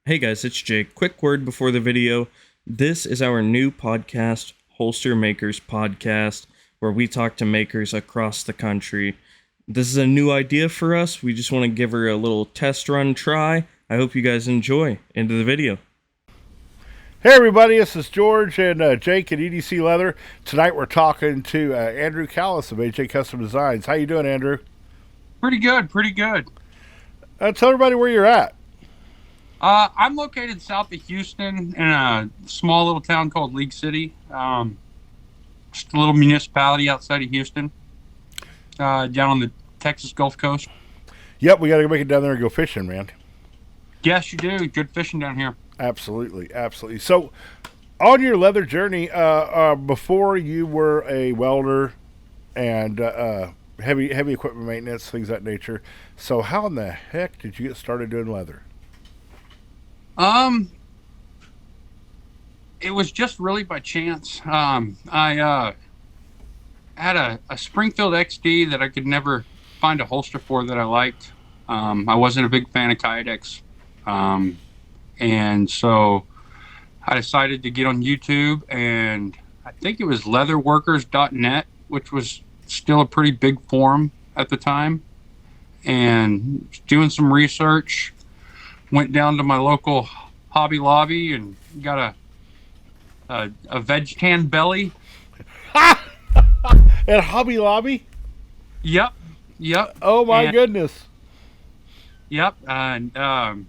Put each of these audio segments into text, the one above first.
Hey guys, it's Jake. Quick word before the video. This is our new podcast, Holster Makers Podcast, where we talk to makers across the country. This is a new idea for us. We just want to give her a little test run try. I hope you guys enjoy. Into the video. Hey everybody, this is George and Jake at EDC Leather. Tonight we're talking to Andrew Callis of AJ Custom Designs. How you doing, Andrew? Pretty good, pretty good. Tell everybody where you're at. I'm located south of Houston in a small little town called League City. Just a little municipality outside of Houston, down on the Texas Gulf Coast. Yep, we got to make it down there and go fishing, man. Yes, you do. Good fishing down here. Absolutely, absolutely. So, on your leather journey, before you were a welder and heavy equipment maintenance, things of that nature. So, how in the heck did you get started doing leather? It was just really by chance. I had a Springfield XD that I could never find a holster for that I liked. I wasn't a big fan of Kydex. And so I decided to get on YouTube, and I think it was leatherworkers.net, which was still a pretty big forum at the time, and doing some research. Went down to my local Hobby Lobby and got a veg tan belly. At Hobby Lobby? Yep. Oh my goodness. Yep. And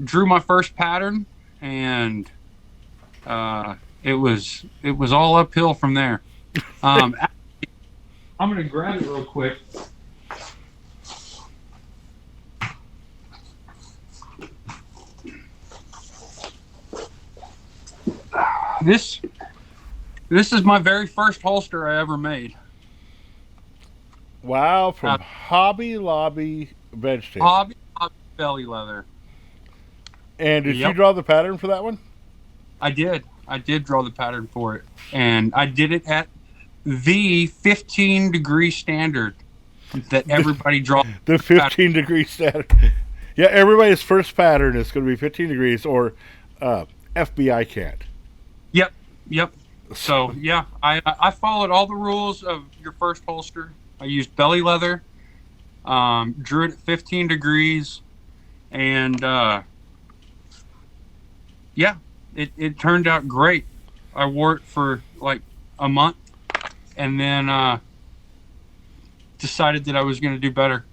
drew my first pattern, and it was all uphill from there. I'm gonna grab it real quick. This is my very first holster I ever made. Wow, from Hobby Lobby veg tan. Hobby belly leather. And did you draw the pattern for that one? I did draw the pattern for it. And I did it at the 15-degree standard that everybody draws. The 15-degree standard. Yeah, everybody's first pattern is going to be 15 degrees, or FBI can't. Yep. So, yeah, I followed all the rules of your first holster. I used belly leather, drew it at 15 degrees, and yeah, it turned out great. I wore it for like a month, and then decided that I was going to do better.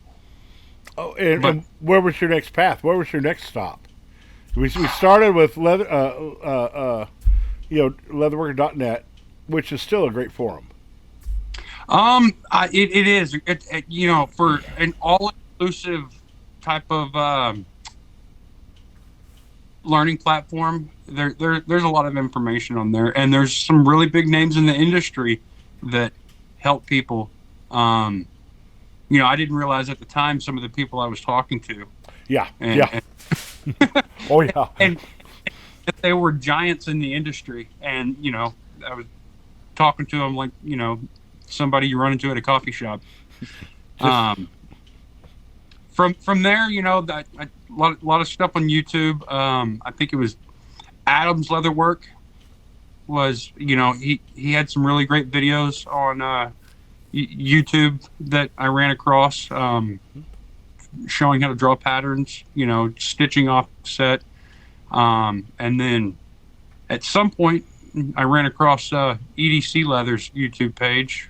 Oh, and where was your next path? Where was your next stop? We started with leather, leatherworker.net, which is still a great forum. It is. For an all-inclusive type of learning platform, there's a lot of information on there, and there's some really big names in the industry that help people. I didn't realize at the time some of the people I was talking to. Yeah. Oh yeah. And they were giants in the industry, and I was talking to them like somebody you run into at a coffee shop. From there, that a lot of stuff on YouTube. I think it was Adam's Leatherwork was he had some really great videos on YouTube that I ran across, showing how to draw patterns, stitching offset. And then at some point I ran across EDC Leather's YouTube page,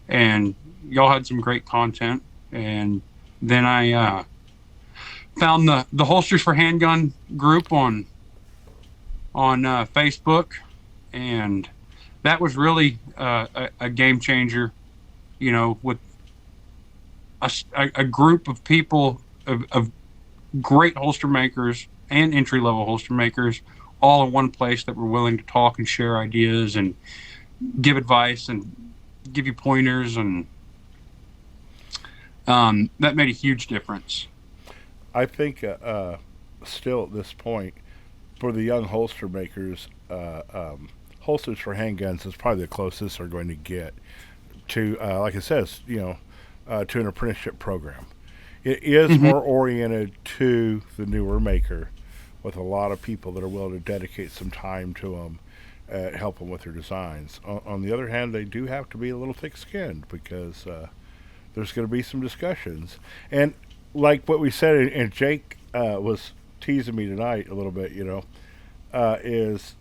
and y'all had some great content. And then I found the Holsters for Handgun group on Facebook, and that was really a game changer, with a group of people of great holster makers and entry-level holster makers all in one place that were willing to talk and share ideas and give advice and give you pointers, and that made a huge difference. I think still at this point, for the young holster makers, holsters for handguns is probably the closest they're going to get to, like it says, to an apprenticeship program. It is Mm-hmm. more oriented to the newer maker, with a lot of people that are willing to dedicate some time to them, help them with their designs. On the other hand, they do have to be a little thick-skinned because there's going to be some discussions. And like what we said, and Jake was teasing me tonight a little bit, is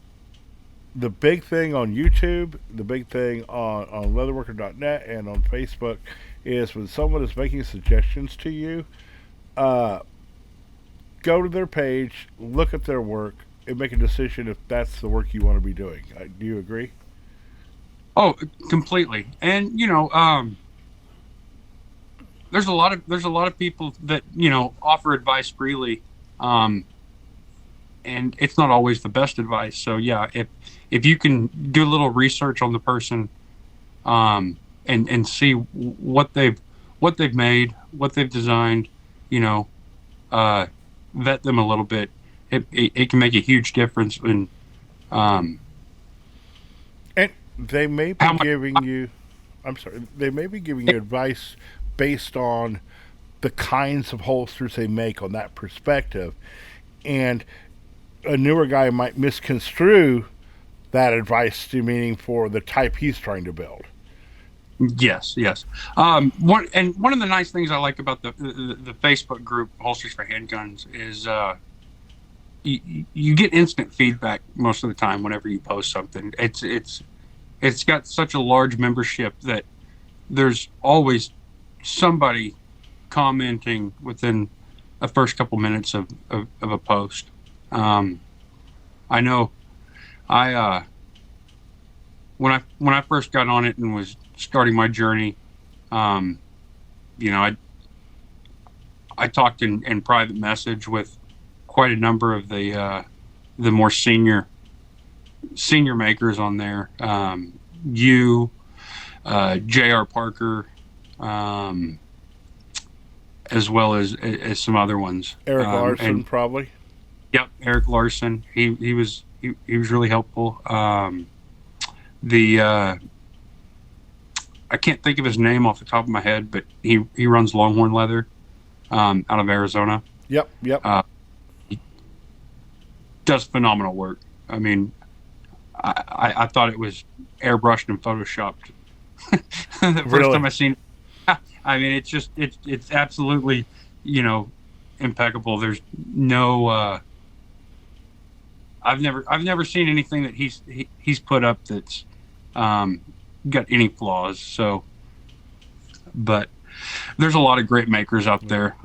the big thing on YouTube, the big thing on leatherworker.net and on Facebook is when someone is making suggestions to you, uh, go to their page, look at their work, and make a decision if that's the work you want to be doing. Do you agree? Oh, completely. And there's a lot of people that offer advice freely, um, and it's not always the best advice. So yeah, if you can do a little research on the person, and see what they've made, what they've designed, you know, uh, vet them a little bit. It can make a huge difference in um, And they may be how much. giving you, I'm sorry, they may be giving you advice based on the kinds of holsters they make on that perspective. And a newer guy might misconstrue that advice to meaning for the type he's trying to build. Yes, yes. One of the nice things I like about the Facebook group Holsters for Handguns is you get instant feedback most of the time whenever you post something. It's got such a large membership that there's always somebody commenting within the first couple minutes of a post. I know I when I first got on it and was starting my journey, um, I talked in private message with quite a number of the more senior makers on there. You, J.R. Parker, as well as some other ones. Eric Larson, And probably. yep, Eric Larson. He was really helpful. The I can't think of his name off the top of my head, but he runs Longhorn Leather out of Arizona. Yep, yep. He does phenomenal work. I mean, I thought it was airbrushed and photoshopped the first Really? time I seen it. I mean, it's absolutely impeccable. There's no I've never seen anything that he's put up that's got any flaws. So, but there's a lot of great makers out there.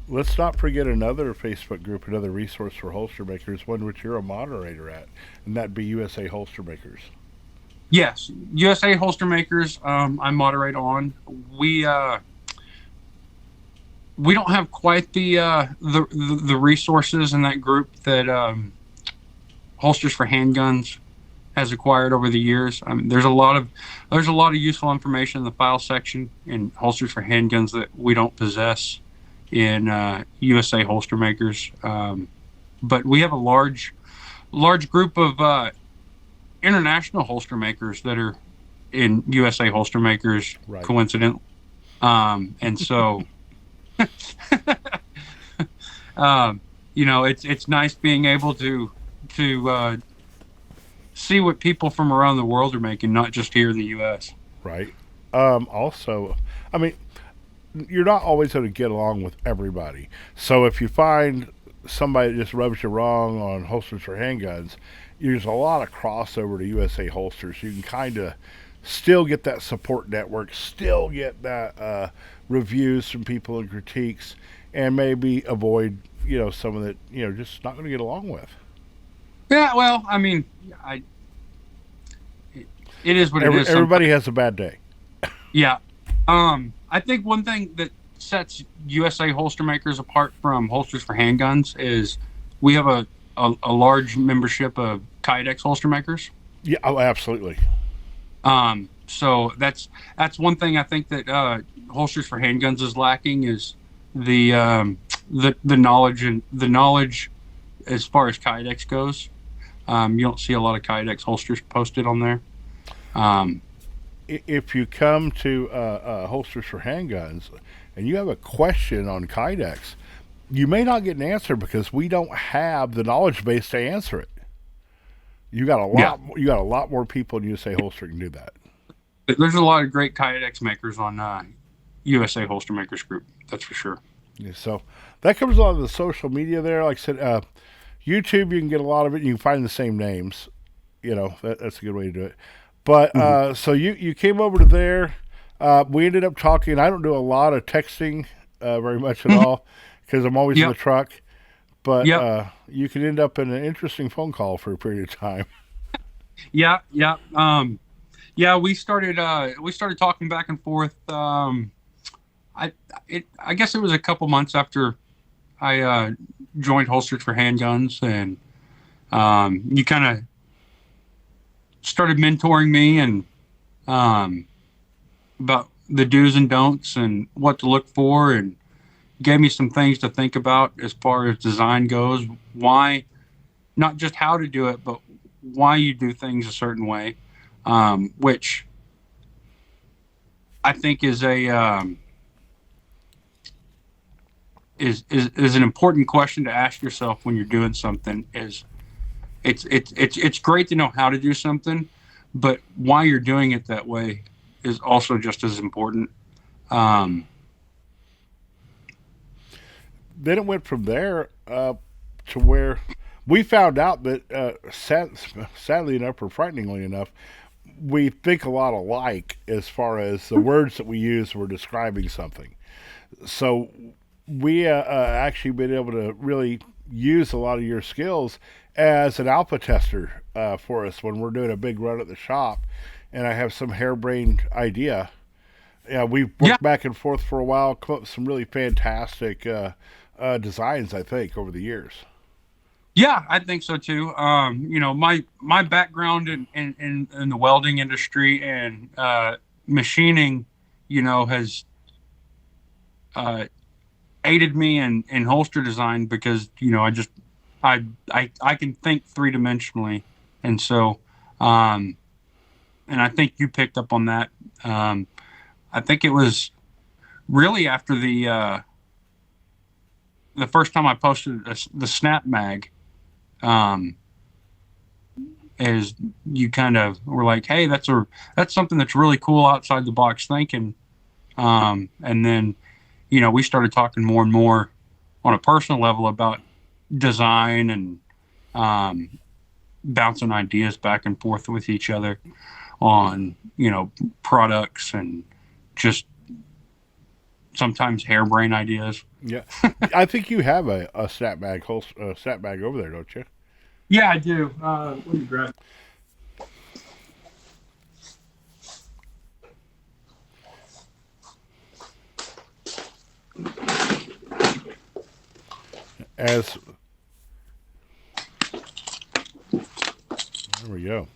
Let's not forget another Facebook group, another resource for holster makers, one which you're a moderator at, and that'd be USA Holster Makers. Yes, USA Holster Makers. I moderate on. We don't have quite the resources in that group that Holsters for Handguns has acquired over the years. I mean, there's a lot of useful information in the file section in Holsters for Handguns that we don't possess in USA Holster Makers. But we have a large group of international holster makers that are in USA Holster Makers, Right. coincidentally. And so, it's nice being able to see what people from around the world are making, not just here in the U.S. Right. Also, I mean, you're not always going to get along with everybody. So if you find somebody that just rubs you wrong on holsters for handguns, there's a lot of crossover to USA Holsters. You can kind of still get that support network, still get that reviews from people and critiques, and maybe avoid someone that just not going to get along with. Yeah, well, I mean, it is what it is. Everybody has a bad day. Yeah. I think one thing that sets USA Holster Makers apart from Holsters for Handguns is we have a large membership of Kydex holster makers. Yeah, oh, absolutely. So that's one thing I think that Holsters for Handguns is lacking is the knowledge as far as Kydex goes. You don't see a lot of Kydex holsters posted on there. If you come to Holsters for Handguns and you have a question on Kydex, you may not get an answer because we don't have the knowledge base to answer it. You got a lot. Yeah. You got a lot more people in USA Holster can do that. There's a lot of great Kydex makers on USA Holster Makers Group. That's for sure. Yeah, so that covers a lot of the social media there. Like I said, YouTube, you can get a lot of it. You can find the same names. That's a good way to do it. But so you came over to there. We ended up talking. I don't do a lot of texting very much at all because I'm always in the truck. But you can end up in an interesting phone call for a period of time. Yeah. We started talking back and forth. I guess it was a couple months after I joined Holsters for Handguns, and you kind of started mentoring me and about the do's and don'ts and what to look for, and gave me some things to think about as far as design goes. Why, not just how to do it, but why you do things a certain way, which I think is a is an important question to ask yourself when you're doing something. Is it's great to know how to do something, but why you're doing it that way is also just as important. Then it went from there to where we found out that, sadly enough, or frighteningly enough, we think a lot alike as far as the words that we use when we're describing something. So we actually been able to really use a lot of your skills as an alpha tester for us when we're doing a big run at the shop, and I have some harebrained idea. Yeah, we've worked back and forth for a while, come up with some really fantastic designs, I think, over the years. Yeah, I think so too. My background in the welding industry and machining, has aided me in holster design because I can think 3-dimensionally, and so and I think you picked up on that. I think it was really after the first time I posted the Snapmag, is you kind of were like, hey, that's something that's really cool outside the box thinking. And then, we started talking more and more on a personal level about design and bouncing ideas back and forth with each other on, products and just sometimes harebrained ideas. Yeah. I think you have a Snapmag Snapmag over there, don't you? Yeah, I do. Let me grab. There we go.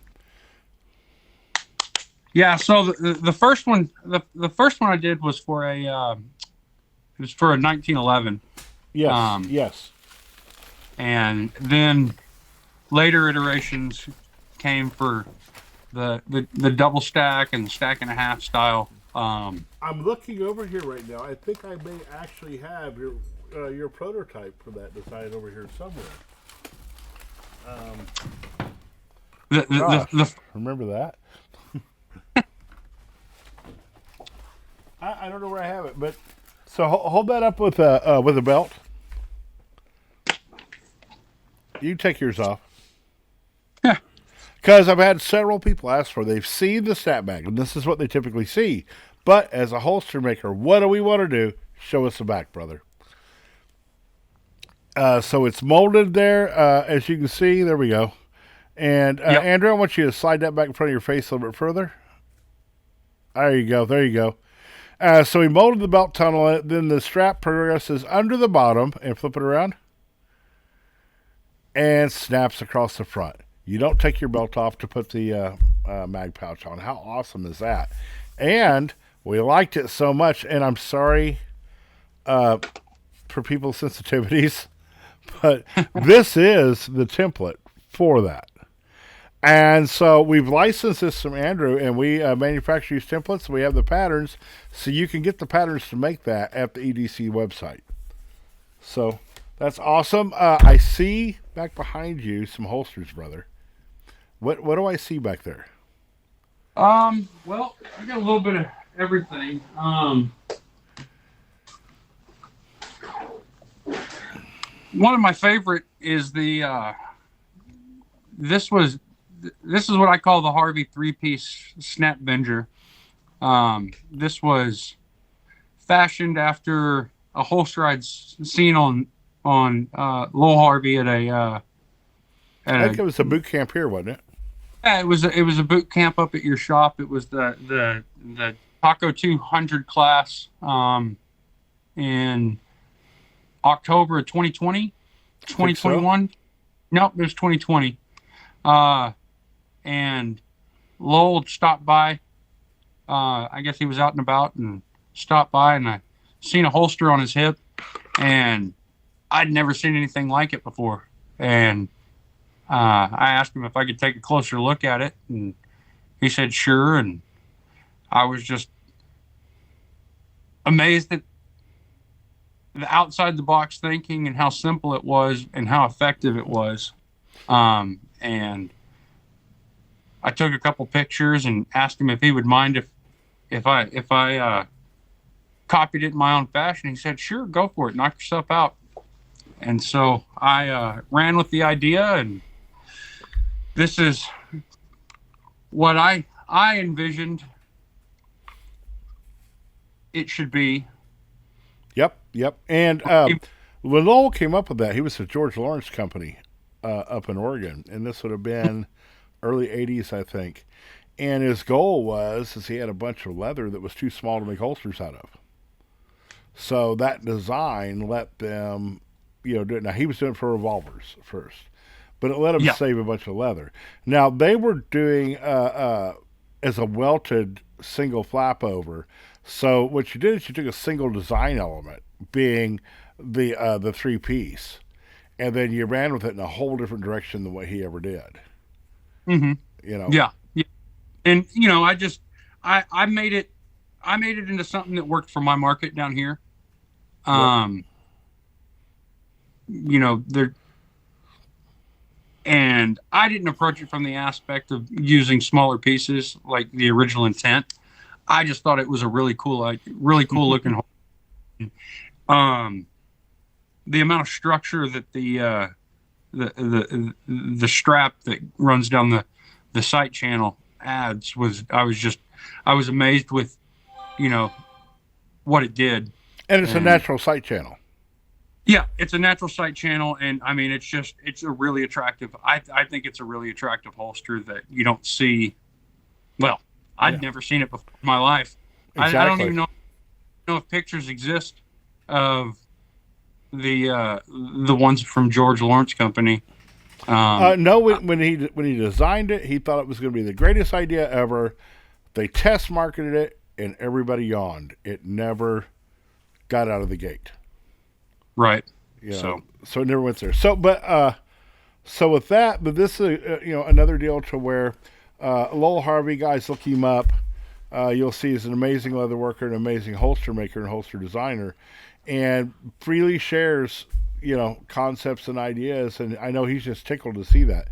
Yeah, so the first one, the first one I did was for a 1911. Yes. Yes. And then later iterations came for the double stack and the stack and a half style. I'm looking over here right now. I think I may actually have your prototype for that design over here somewhere. Remember that? I don't know where I have it, but so hold that up with a belt. You take yours off. Yeah. Because I've had several people ask for it. They've seen the Snapmag, and this is what they typically see. But as a holster maker, what do we want to do? Show us the back, brother. So it's molded there, as you can see. There we go. And Andrew, I want you to slide that back in front of your face a little bit further. There you go. There you go. So we molded the belt tunnel. Then the strap progresses under the bottom and flip it around. And snaps across the front. You don't take your belt off to put the mag pouch on. How awesome is that? And we liked it so much, and I'm sorry for people's sensitivities, but this is the template for that. And so we've licensed this from Andrew, and we manufacture these templates. We have the patterns, so you can get the patterns to make that at the EDC website. So that's awesome. I see back behind you some holsters, brother. What do I see back there? Well, I got a little bit of everything. One of my favorite is this is what I call the Harvey 3-piece snap binger. This was fashioned after a holster I'd seen on Lowell Harvey at I think it was a boot camp here, wasn't it? Yeah, it was a boot camp up at your shop. It was the Taco 200 class in October of 2020, 2021. So? Nope, it was 2020. And Lowell stopped by. I guess he was out and about and stopped by, and I seen a holster on his hip, and I'd never seen anything like it before. And I asked him if I could take a closer look at it, and he said sure. And I was just amazed at the outside the box thinking and how simple it was and how effective it was. And I took a couple pictures and asked him if he would mind if I copied it in my own fashion. He said, sure, go for it. Knock yourself out. And so I ran with the idea, and this is what I envisioned it should be. Yep. And when Lowell came up with that, he was at George Lawrence Company up in Oregon, and this would have been early 80s, I think. And his goal was he had a bunch of leather that was too small to make holsters out of. So that design let them, do it. Now, he was doing it for revolvers first, but it let him save a bunch of leather. Now, they were doing as a welted single flap over. So what you did is you took a single design element, being the 3-piece, and then you ran with it in a whole different direction than what he ever did. Mm-hmm. Yeah. And I made it into something that worked for my market down here. And I didn't approach it from the aspect of using smaller pieces like the original intent. I just thought it was a really cool looking. The amount of structure that the strap that runs down the sight channel adds I was amazed with, what it did. And it's a natural sight channel. Yeah, it's a natural sight channel, and I mean, it's a really attractive. I think it's a really attractive holster that you don't see. Well, I'd never seen it before in my life. Exactly. I don't even know if pictures exist of the ones from George Lawrence Company. No, when he designed it, he thought it was going to be the greatest idea ever. They test marketed it, and everybody yawned. It never got out of the gate. Right. So it never went there. So with that, but this is another deal to where Lowell Harvey, guys, look him up. You'll see he's an amazing leather worker, an amazing holster maker, and holster designer, and freely shares concepts and ideas. And I know he's just tickled to see that.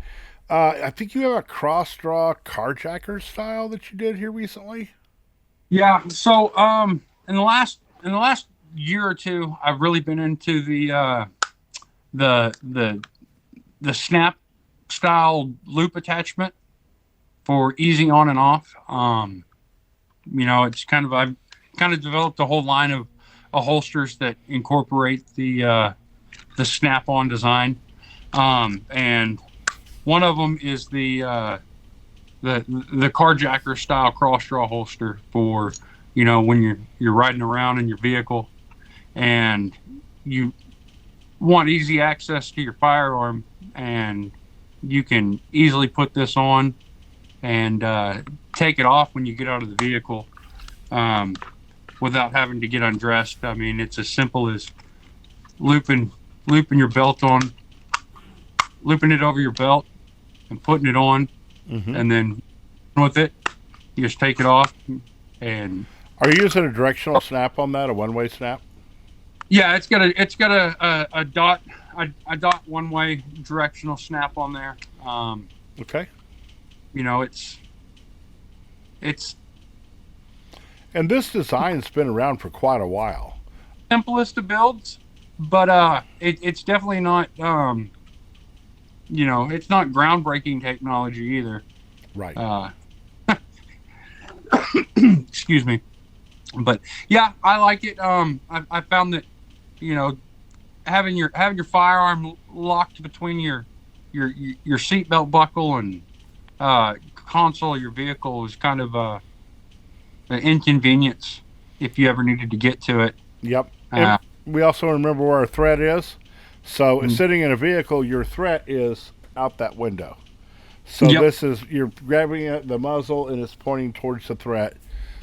I think you have a cross draw carjacker style that you did here recently. Yeah. So in the last year or two, I've really been into the snap style loop attachment for easing on and off. It's I've kind of developed a whole line of holsters that incorporate the snap-on design, and one of them is the carjacker style cross draw holster for when you're riding around in your vehicle and you want easy access to your firearm, and you can easily put this on and take it off when you get out of the vehicle without having to get undressed. I mean, it's as simple as looping your belt on, looping it over your belt and putting it on, and then with it, you just take it off. And are you using a directional snap on that, a one-way snap? yeah, it's got a dot one-way directional snap on there. Okay. It's And this design's been around for quite a while. simplest of builds, but it's definitely not it's not groundbreaking technology either. Right. Excuse me. But yeah, I like it. I found that, having your firearm locked between your seatbelt buckle and console of your vehicle is kind of an inconvenience if you ever needed to get to it. Yep. And we also remember where our threat is. So sitting in a vehicle, your threat is out that window. So this is, you're grabbing at the muzzle and it's pointing towards the threat.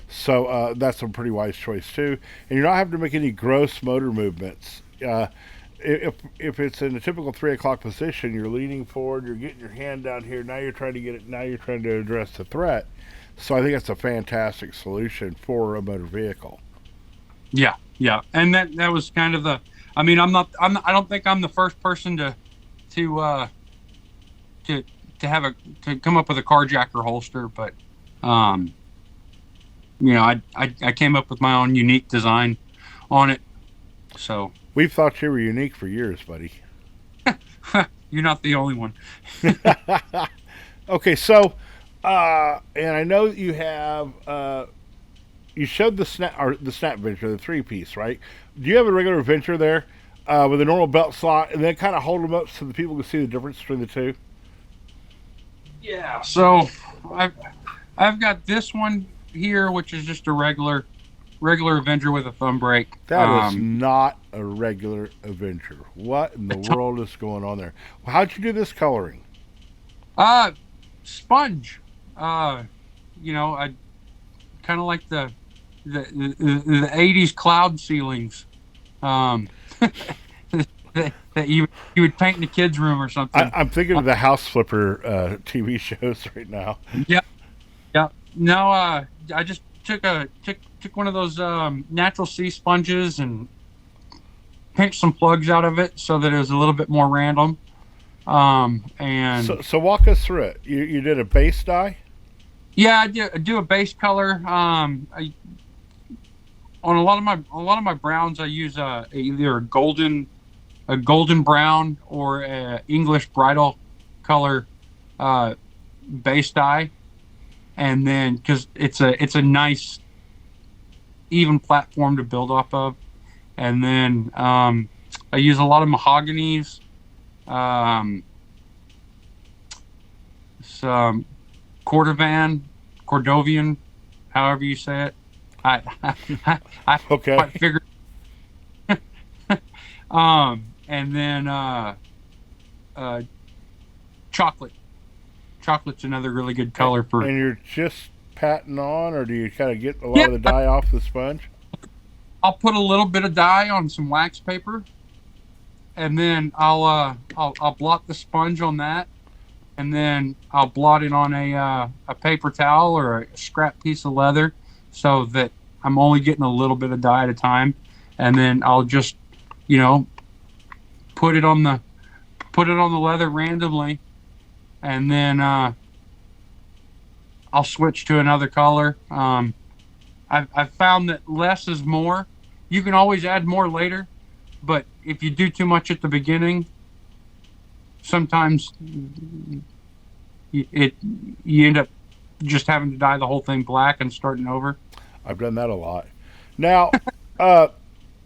So that's a pretty wise choice too. And you're not having to make any gross motor movements. If it's in a typical 3 o'clock position, you're leaning forward, you're getting your hand down here. Now you're trying to get it. Now you're trying to address the threat. So I think that's a fantastic solution for a motor vehicle. Yeah, and that was kind of the. I mean, I don't think I'm the first person to come up with a carjacker holster, but I came up with my own unique design on it. So we've thought you were unique for years, buddy. You're not the only one. Okay, so and I know you have you showed the snap venture, the 3-piece, right? Do you have a regular venture there with a normal belt slot, and then kind of hold them up so the people can see the difference between the two? Yeah. So I've got this one here, which is just a regular Avenger with a thumb brake. That is not a regular Avenger. What in the world is going on there? Well, how'd you do this coloring? Sponge. I kind of like the 80s cloud ceilings. That you would paint in the kids' room or something. I'm thinking of the House Flipper TV shows right now. Yeah. No, I just took one of those natural sea sponges and pinched some plugs out of it so that it was a little bit more random. And so walk us through it. You did a base dye? Yeah, I do a base color. On a lot of my browns, I use either a golden brown or a English bridal color base dye, and then because it's a nice even platform to build off of, and then I use a lot of mahoganies, some Cordovian, however you say it. I okay. Quite figured. And then chocolate. Chocolate's another really good color for. And you're just patting on, or do you kind of get a lot of the dye off the sponge? I'll put a little bit of dye on some wax paper, and then I'll blot the sponge on that, and then I'll blot it on a paper towel or a scrap piece of leather, so that I'm only getting a little bit of dye at a time, and then I'll just, put it on the leather randomly, and then I'll switch to another color. I've found that less is more. You can always add more later, but if you do too much at the beginning, sometimes you end up just having to dye the whole thing black and starting over. I've done that a lot. Now,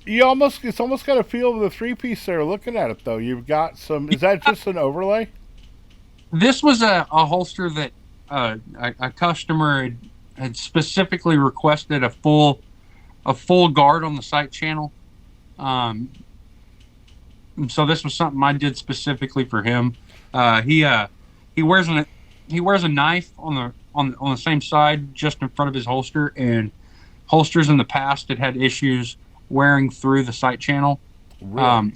it's almost got a feel of the 3-piece there. Looking at it though, you've got some. Is that just an overlay? This was a holster that a customer had specifically requested a full guard on the sight channel. And so this was something I did specifically for him. He wears a knife on the same side just in front of his holster, and holsters in the past had issues wearing through the sight channel. Really?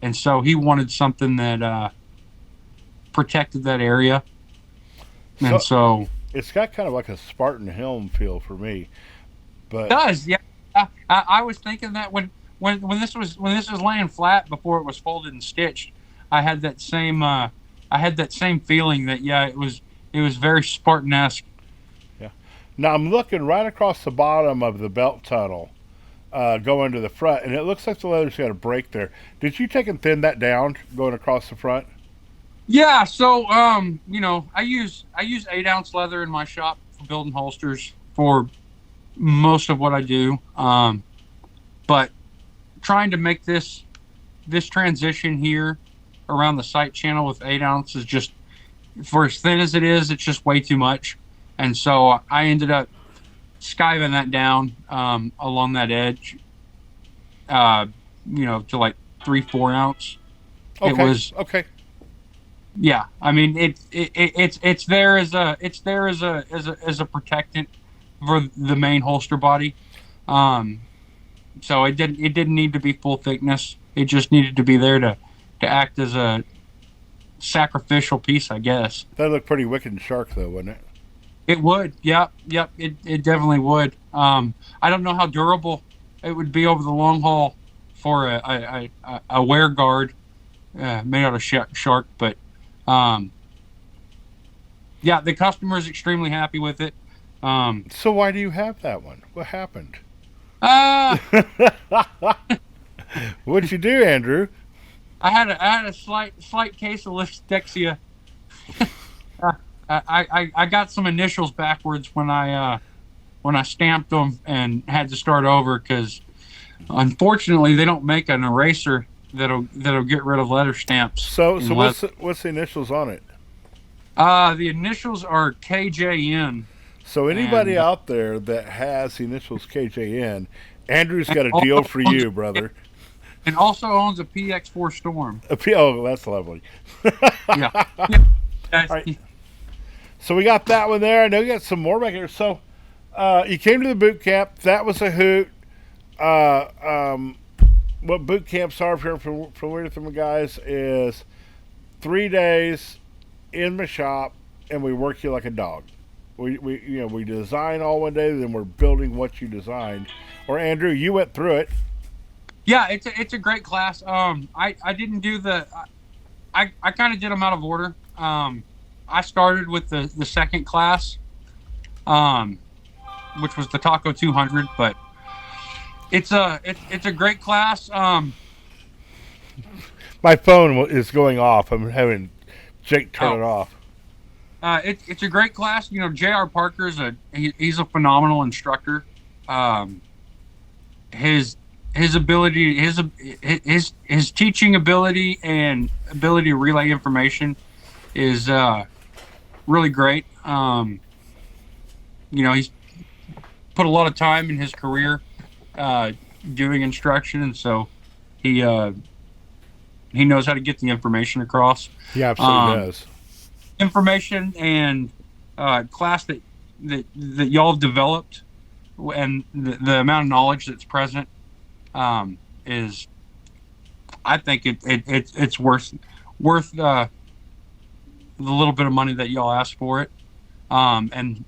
And so he wanted something that protected that area. And so it's got kind of like a Spartan helm feel for me. But it does, yeah. I was thinking that when this was laying flat before it was folded and stitched, I had that same feeling that it was very Spartan-esque. yeah. Now I'm looking right across the bottom of the belt tunnel, going to the front, and it looks like the leather's got a break there. Did you take and thin that down going across the front? Yeah, so I use 8-ounce leather in my shop for building holsters for most of what I do. But trying to make this transition here around the sight channel with 8 ounces, just for as thin as it is, it's just way too much. And so I ended up skiving that down along that edge, to like 3-4 ounce. Okay. It was okay. Yeah, I mean it's there as a protectant for the main holster body. So it didn't need to be full thickness. It just needed to be there to act as a sacrificial piece, I guess. That looked pretty wicked and sharp, though, wouldn't it? It would. Yep. It definitely would. I don't know how durable it would be over the long haul for a wear guard made out of shark, but yeah, the customer is extremely happy with it. So why do you have that one? What happened? What'd you do, Andrew? I had a slight case of lipsdexia. I got some initials backwards when I stamped them and had to start over because unfortunately they don't make an eraser that'll get rid of letter stamps. So what's the initials on it? The initials are KJN. So anybody out there that has the initials KJN, Andrew's got a deal for you, brother. And also owns a PX4 Storm. Oh, that's lovely. Yeah. All right. So we got that one there. I know you got some more back here. So you came to the boot camp. That was a hoot. What boot camps are, from the guys, is 3 days in the shop, and we work you like a dog. We design all one day, then we're building what you designed. Or Andrew, you went through it. Yeah, it's a great class. I didn't do I kind of did them out of order. I started with the second class, which was the Taco 200, but it's a great class. My phone is going off. I'm having Jake turn it off. It's a great class. J.R. Parker he's a phenomenal instructor. His ability, his teaching ability and ability to relay information is really great. He's put a lot of time in his career doing instruction, and so he knows how to get the information across. He absolutely does. Information and class that y'all have developed, and the amount of knowledge that's present is, I think it's worth the little bit of money that y'all ask for it, and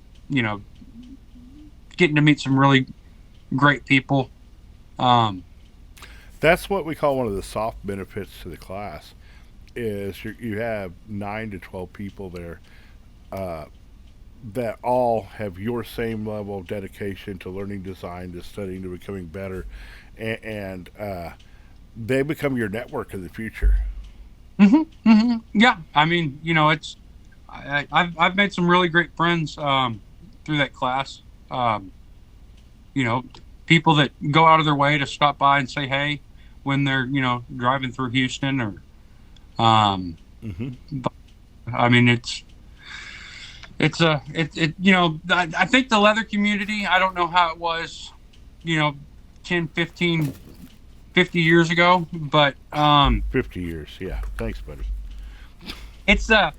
getting to meet some really great people. That's what we call one of the soft benefits to the class. Is you have 9 to 12 people there that all have your same level of dedication to learning design, to studying, to becoming better, and they become your network in the future. Yeah, I mean, I've made some really great friends through that class. People that go out of their way to stop by and say hey when they're driving through Houston or. But, I mean, I think the leather community, I don't know how it was, 10, 15, 50 years ago, but 50 years, yeah. Thanks, buddy. It's I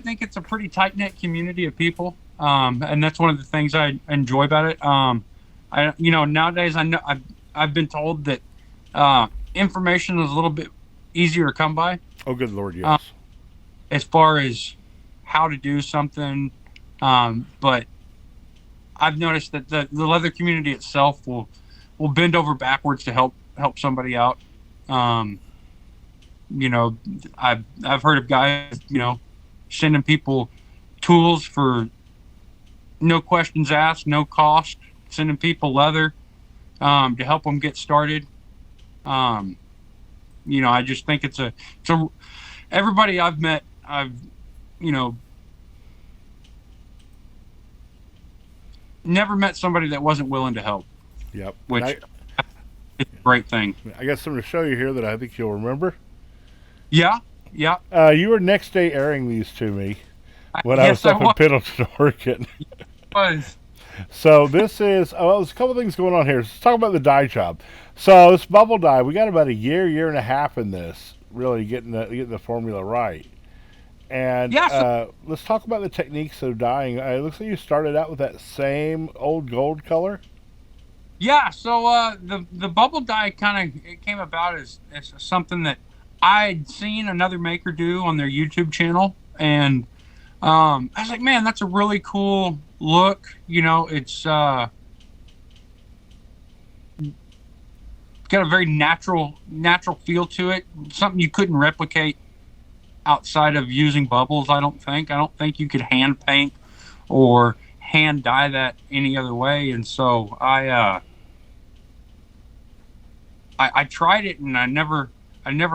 think it's a pretty tight-knit community of people, and that's one of the things I enjoy about it. Nowadays I've been told that information is a little bit easier to come by. Oh, good Lord, yes. As far as how to do something. But I've noticed that the leather community itself will bend over backwards to help somebody out. Um, you know, I've heard of guys, sending people tools for no questions asked, no cost, sending people leather to help them get started. Um, I just think it's a everybody I've met, you know, never met somebody that wasn't willing to help, Yep. which is a great thing. I got something to show you here that I think you'll remember. Yeah, yeah. You were next day airing these to me when I Yes, was up in Pendleton, Oregon. was. So this is, there's a couple things going on here. Let's talk about the dye job. So this bubble dye, we got about a year and a half in this, really getting the formula right. And Yeah, let's talk about the techniques of dyeing. It looks like you started out with that same old gold color. Yeah, so the bubble dye it came about as something that I'd seen another maker do on their YouTube channel, and I was like, man, that's a really cool look. It's got a very natural feel to it. Something you couldn't replicate outside of using bubbles. I don't think you could hand paint or hand dye that any other way. And so I tried it, and I never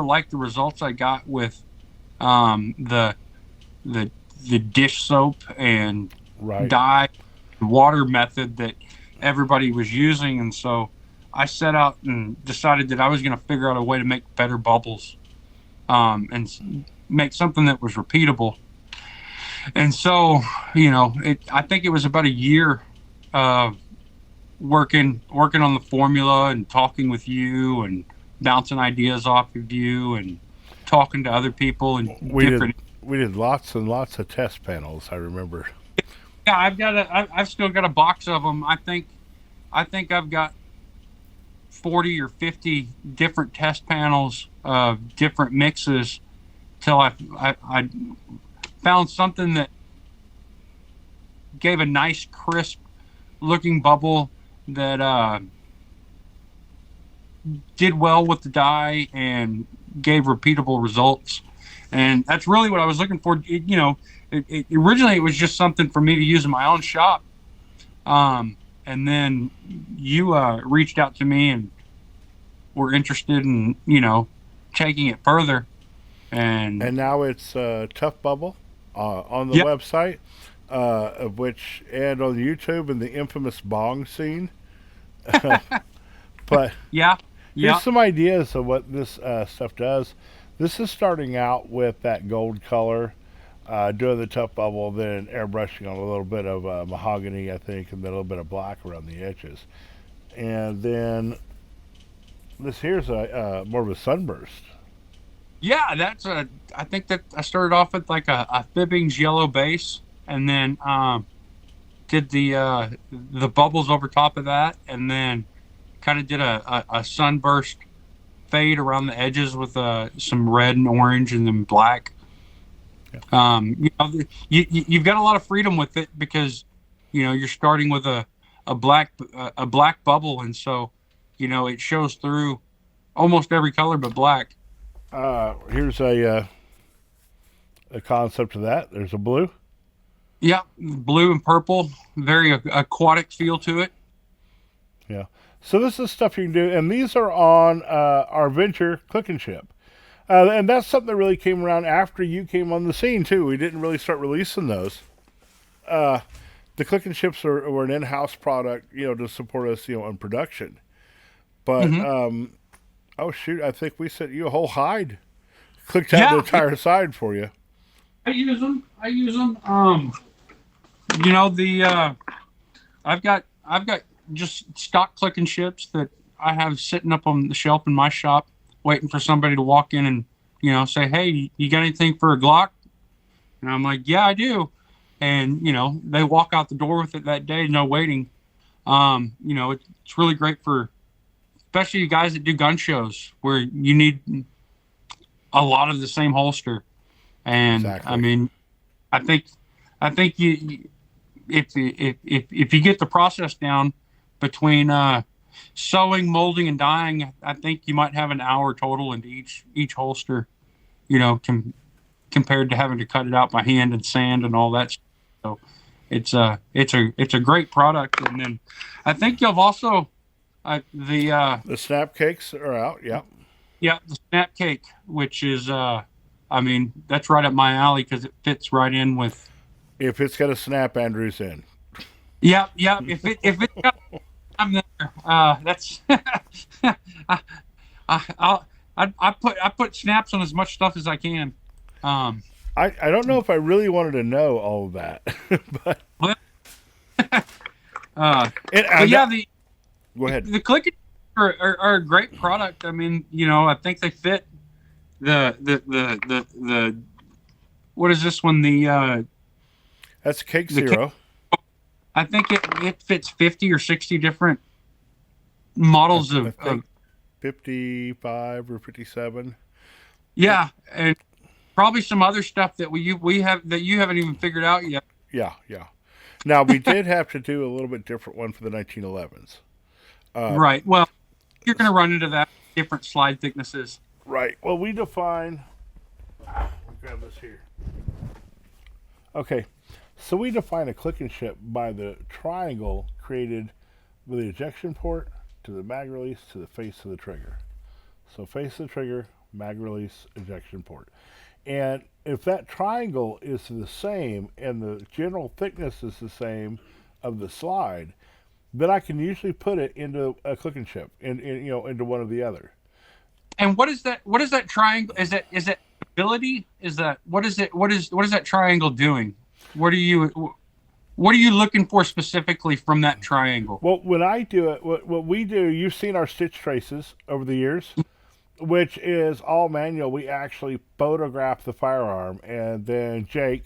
liked the results I got with the dish soap and Right. dye water method that everybody was using. And so I set out and decided that I was going to figure out a way to make better bubbles, and make something that was repeatable. And so, I think it was about a year of working on the formula and talking with you and bouncing ideas off of you and talking to other people and different. We did lots and lots of test panels. I remember. Yeah, I've still got a box of them. I think I've got 40 or 50 different test panels of different mixes till I found something that gave a nice crisp looking bubble that did well with the dye and gave repeatable results. And that's really what I was looking for. Originally it was just something for me to use in my own shop. And then you reached out to me and were interested in, taking it further. And now it's Tough Bubble on the website, of which, and on YouTube, in the infamous bong scene. But here's some ideas of what this stuff does. This is starting out with that gold color, doing the Tough Bubble, then airbrushing on a little bit of mahogany, I think, and then a little bit of black around the edges. And then this here's a more of a sunburst. Yeah, I think that I started off with like a Fibbings yellow base, and then did the bubbles over top of that, and then kind of did a sunburst fade around the edges with some red and orange and then black. Yeah. You've got a lot of freedom with it because you're starting with a black bubble, and so it shows through almost every color but black. Here's a concept of that. There's a blue. Yeah, blue and purple, very aquatic feel to it. Yeah. So this is stuff you can do, and these are on our Venture Click and Ship. And that's something that really came around after you came on the scene, too. We didn't really start releasing those. The Click and Ships were an in-house product, to support us, in production. But, oh, shoot, I think we sent you a whole hide. Clicked out the entire side for you. I use them. I've got just stock Click and Ships that I have sitting up on the shelf in my shop, waiting for somebody to walk in and, say, hey, you got anything for a Glock? And I'm like, yeah, I do. And, they walk out the door with it that day, no waiting. It's really great for, especially you guys that do gun shows where you need a lot of the same holster. And exactly. I mean, I think if you get the process down between sewing, molding, and dyeing, I think you might have an hour total into each holster. You know, compared to having to cut it out by hand and sand and all that. So it's a great product. And then I think you've also The snap cakes are out. Yeah. yeah, the snap cake, which is I mean, that's right up my alley because it fits right in with. If it's got a snap, Andrew's in. Yeah, yeah. If it got, I'm there. That's I put snaps on as much stuff as I can. I don't know if I really wanted to know all of that, but Well, and yeah, the go ahead. the click are a great product. I mean, you know, I think they fit the what is this one? That's Cake the Zero. I think it fits 50 or 60 different models I of 55 or 57. yeah, and probably some other stuff that we have that you haven't even figured out yet. Yeah, yeah. Now we did have to do a little bit different one for the 1911s. Right. Well, you're going to run into that different slide thicknesses. Right. Well, we define. Let me grab this here. Okay, so we define a click and ship by the triangle created with the ejection port to the mag release to the face of the trigger. So face of the trigger, mag release, ejection port. And if that triangle is the same and the general thickness is the same of the slide, then I can usually put it into a click and ship, into one or the other. And what is that? What is that triangle? Is that ability? Is that what is it? What is that triangle doing? What are you looking for specifically from that triangle? Well, when I do it, what we do, you've seen our stitch traces over the years, which is all manual. We actually photograph the firearm, and then Jake,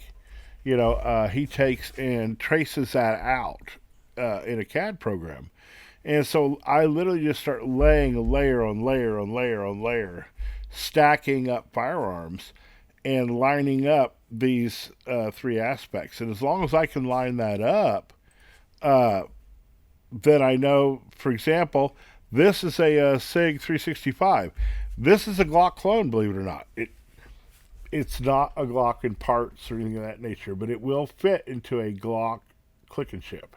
he takes and traces that out in a CAD program. And so I literally just start laying layer on layer on layer on layer, stacking up firearms and lining up these three aspects. And as long as I can line that up, then I know, for example, this is a SIG 365. This is a Glock clone, believe it or not. It's not a Glock in parts or anything of that nature, but it will fit into a Glock click and ship.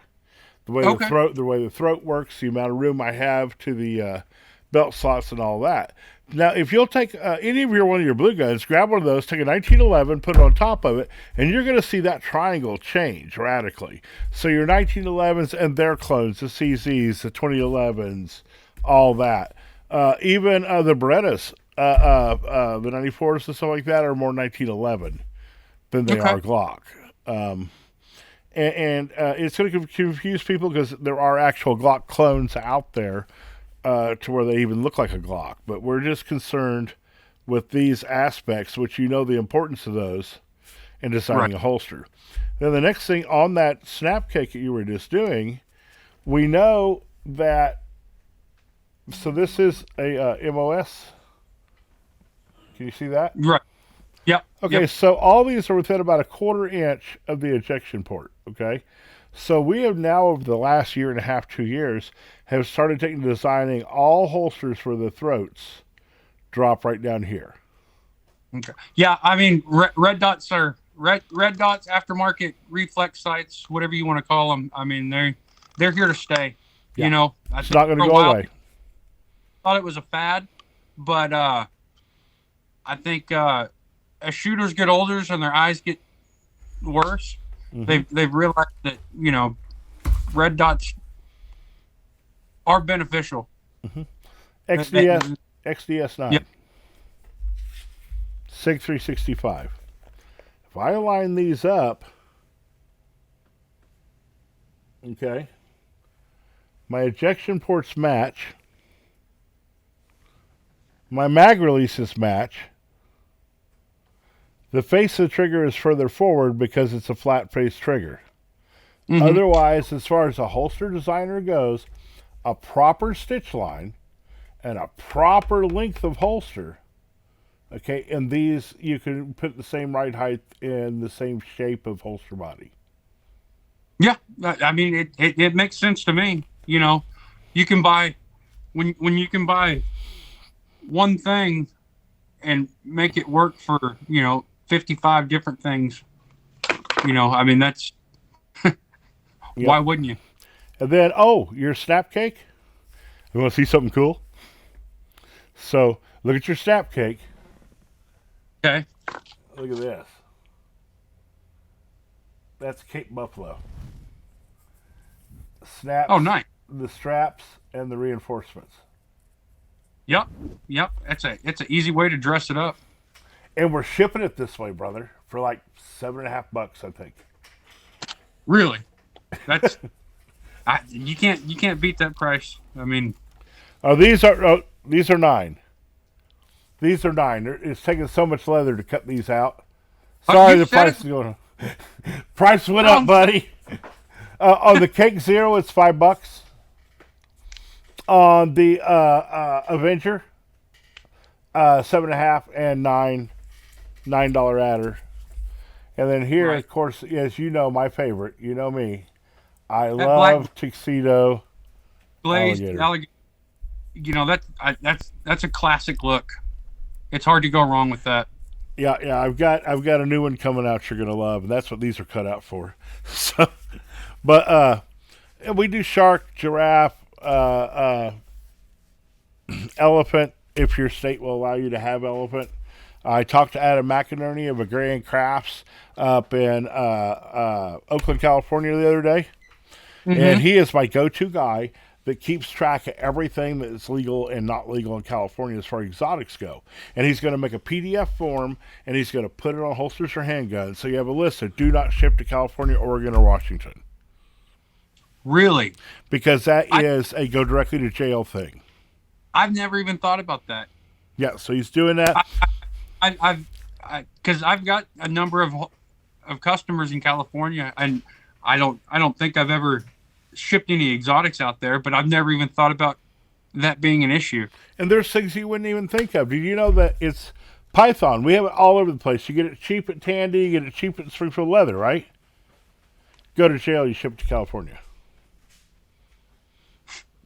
The way the way the throat works, the amount of room I have to the belt slots and all that. Now, if you'll take any of one of your blue guns, grab one of those, take a 1911, put it on top of it, and you're going to see that triangle change radically. So your 1911s and their clones, the CZs, the 2011s, all that. Even the Berettas, the 94s and stuff like that are more 1911 than they are Glock. And it's going to confuse people because there are actual Glock clones out there to where they even look like a Glock. But we're just concerned with these aspects, which the importance of those in designing a holster. Then the next thing on that snap cake that you were just doing, we know that, so this is a MOS. Can you see that? Right. Yep. Okay, so all these are within about a 1/4 inch of the ejection port, okay? So we have now, over the last year and a half, 2 years, have started designing all holsters for the throats drop right down here. Okay. Yeah, I mean, red dots are red dots, aftermarket reflex sights, whatever you want to call them. I mean, they're here to stay. Yeah. I it's not going to go away. Thought it was a fad, but I think as shooters get older and their eyes get worse, they've realized that red dots are beneficial. XDS9. Yep. SIG 365. If I line these up, okay, my ejection ports match, my mag releases match. The face of the trigger is further forward because it's a flat face trigger. Otherwise, as far as a holster designer goes, a proper stitch line and a proper length of holster Okay, and these you can put the same ride height in the same shape of holster body. Yeah, I mean it makes sense to me. You know, you can buy when you can buy one thing and make it work for 55 different things. I mean that's why Yep. wouldn't you? And then, your snap cake. You want to see something cool? So look at your snap cake. Okay. Look at this. That's Cape Buffalo. Oh, Snaps, nice. the straps, and the reinforcements. Yep. Yep. It's an easy way to dress it up. And we're shipping it this way, brother, for like $7.50, I think. Really. That's you can't beat that price. I mean, These are 9. These are 9. It's taking so much leather to cut these out. Sorry, you the said price is going. Price went up, buddy. On the Cake Zero, it's $5. On the Avenger, 7.5 and $9 adder. And then here, right. of course, as you know, my favorite. You know me. I That black love tuxedo glazed alligator. alligator. That's a classic look. It's hard to go wrong with that. Yeah. I've got a new one coming out. You're gonna love, and that's what these are cut out for. So, but we do shark, giraffe, elephant. If your state will allow you to have elephant. I talked to Adam McInerney of Agrarian Crafts up in Oakland, California the other day. And he is my go-to guy that keeps track of everything that is legal and not legal in California as far as exotics go. And he's going to make a PDF form, and he's going to put it on holsters or handguns. So you have a list of do not ship to California, Oregon, or Washington. Really? Because that is a go directly to jail thing. I've never even thought about that. Yeah, so he's doing that. Because I've got a number of customers in California, and I don't think I've ever shipped any exotics out there, but I've never even thought about that being an issue. And there's things you wouldn't even think of. Did you know that it's Python? We have it all over the place. You get it cheap at Tandy, you get it cheap at Springfield Leather, right? Go to jail, you ship it to California.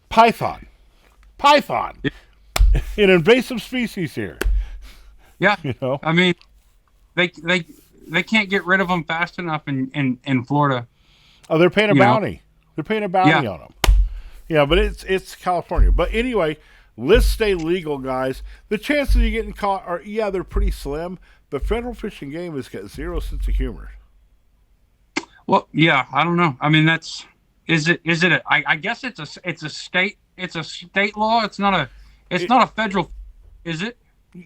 Python. An invasive species here. Yeah. You know? I mean, they can't get rid of them fast enough in Florida. Oh, they're paying a bounty. They're paying a bounty on them. Yeah, but it's California. But anyway, let's stay legal, guys. The chances of you getting caught are, they're pretty slim. But Federal Fish and Game has got zero sense of humor. Well, yeah, I don't know. I mean, I guess it's a state law. It's not a federal, is it?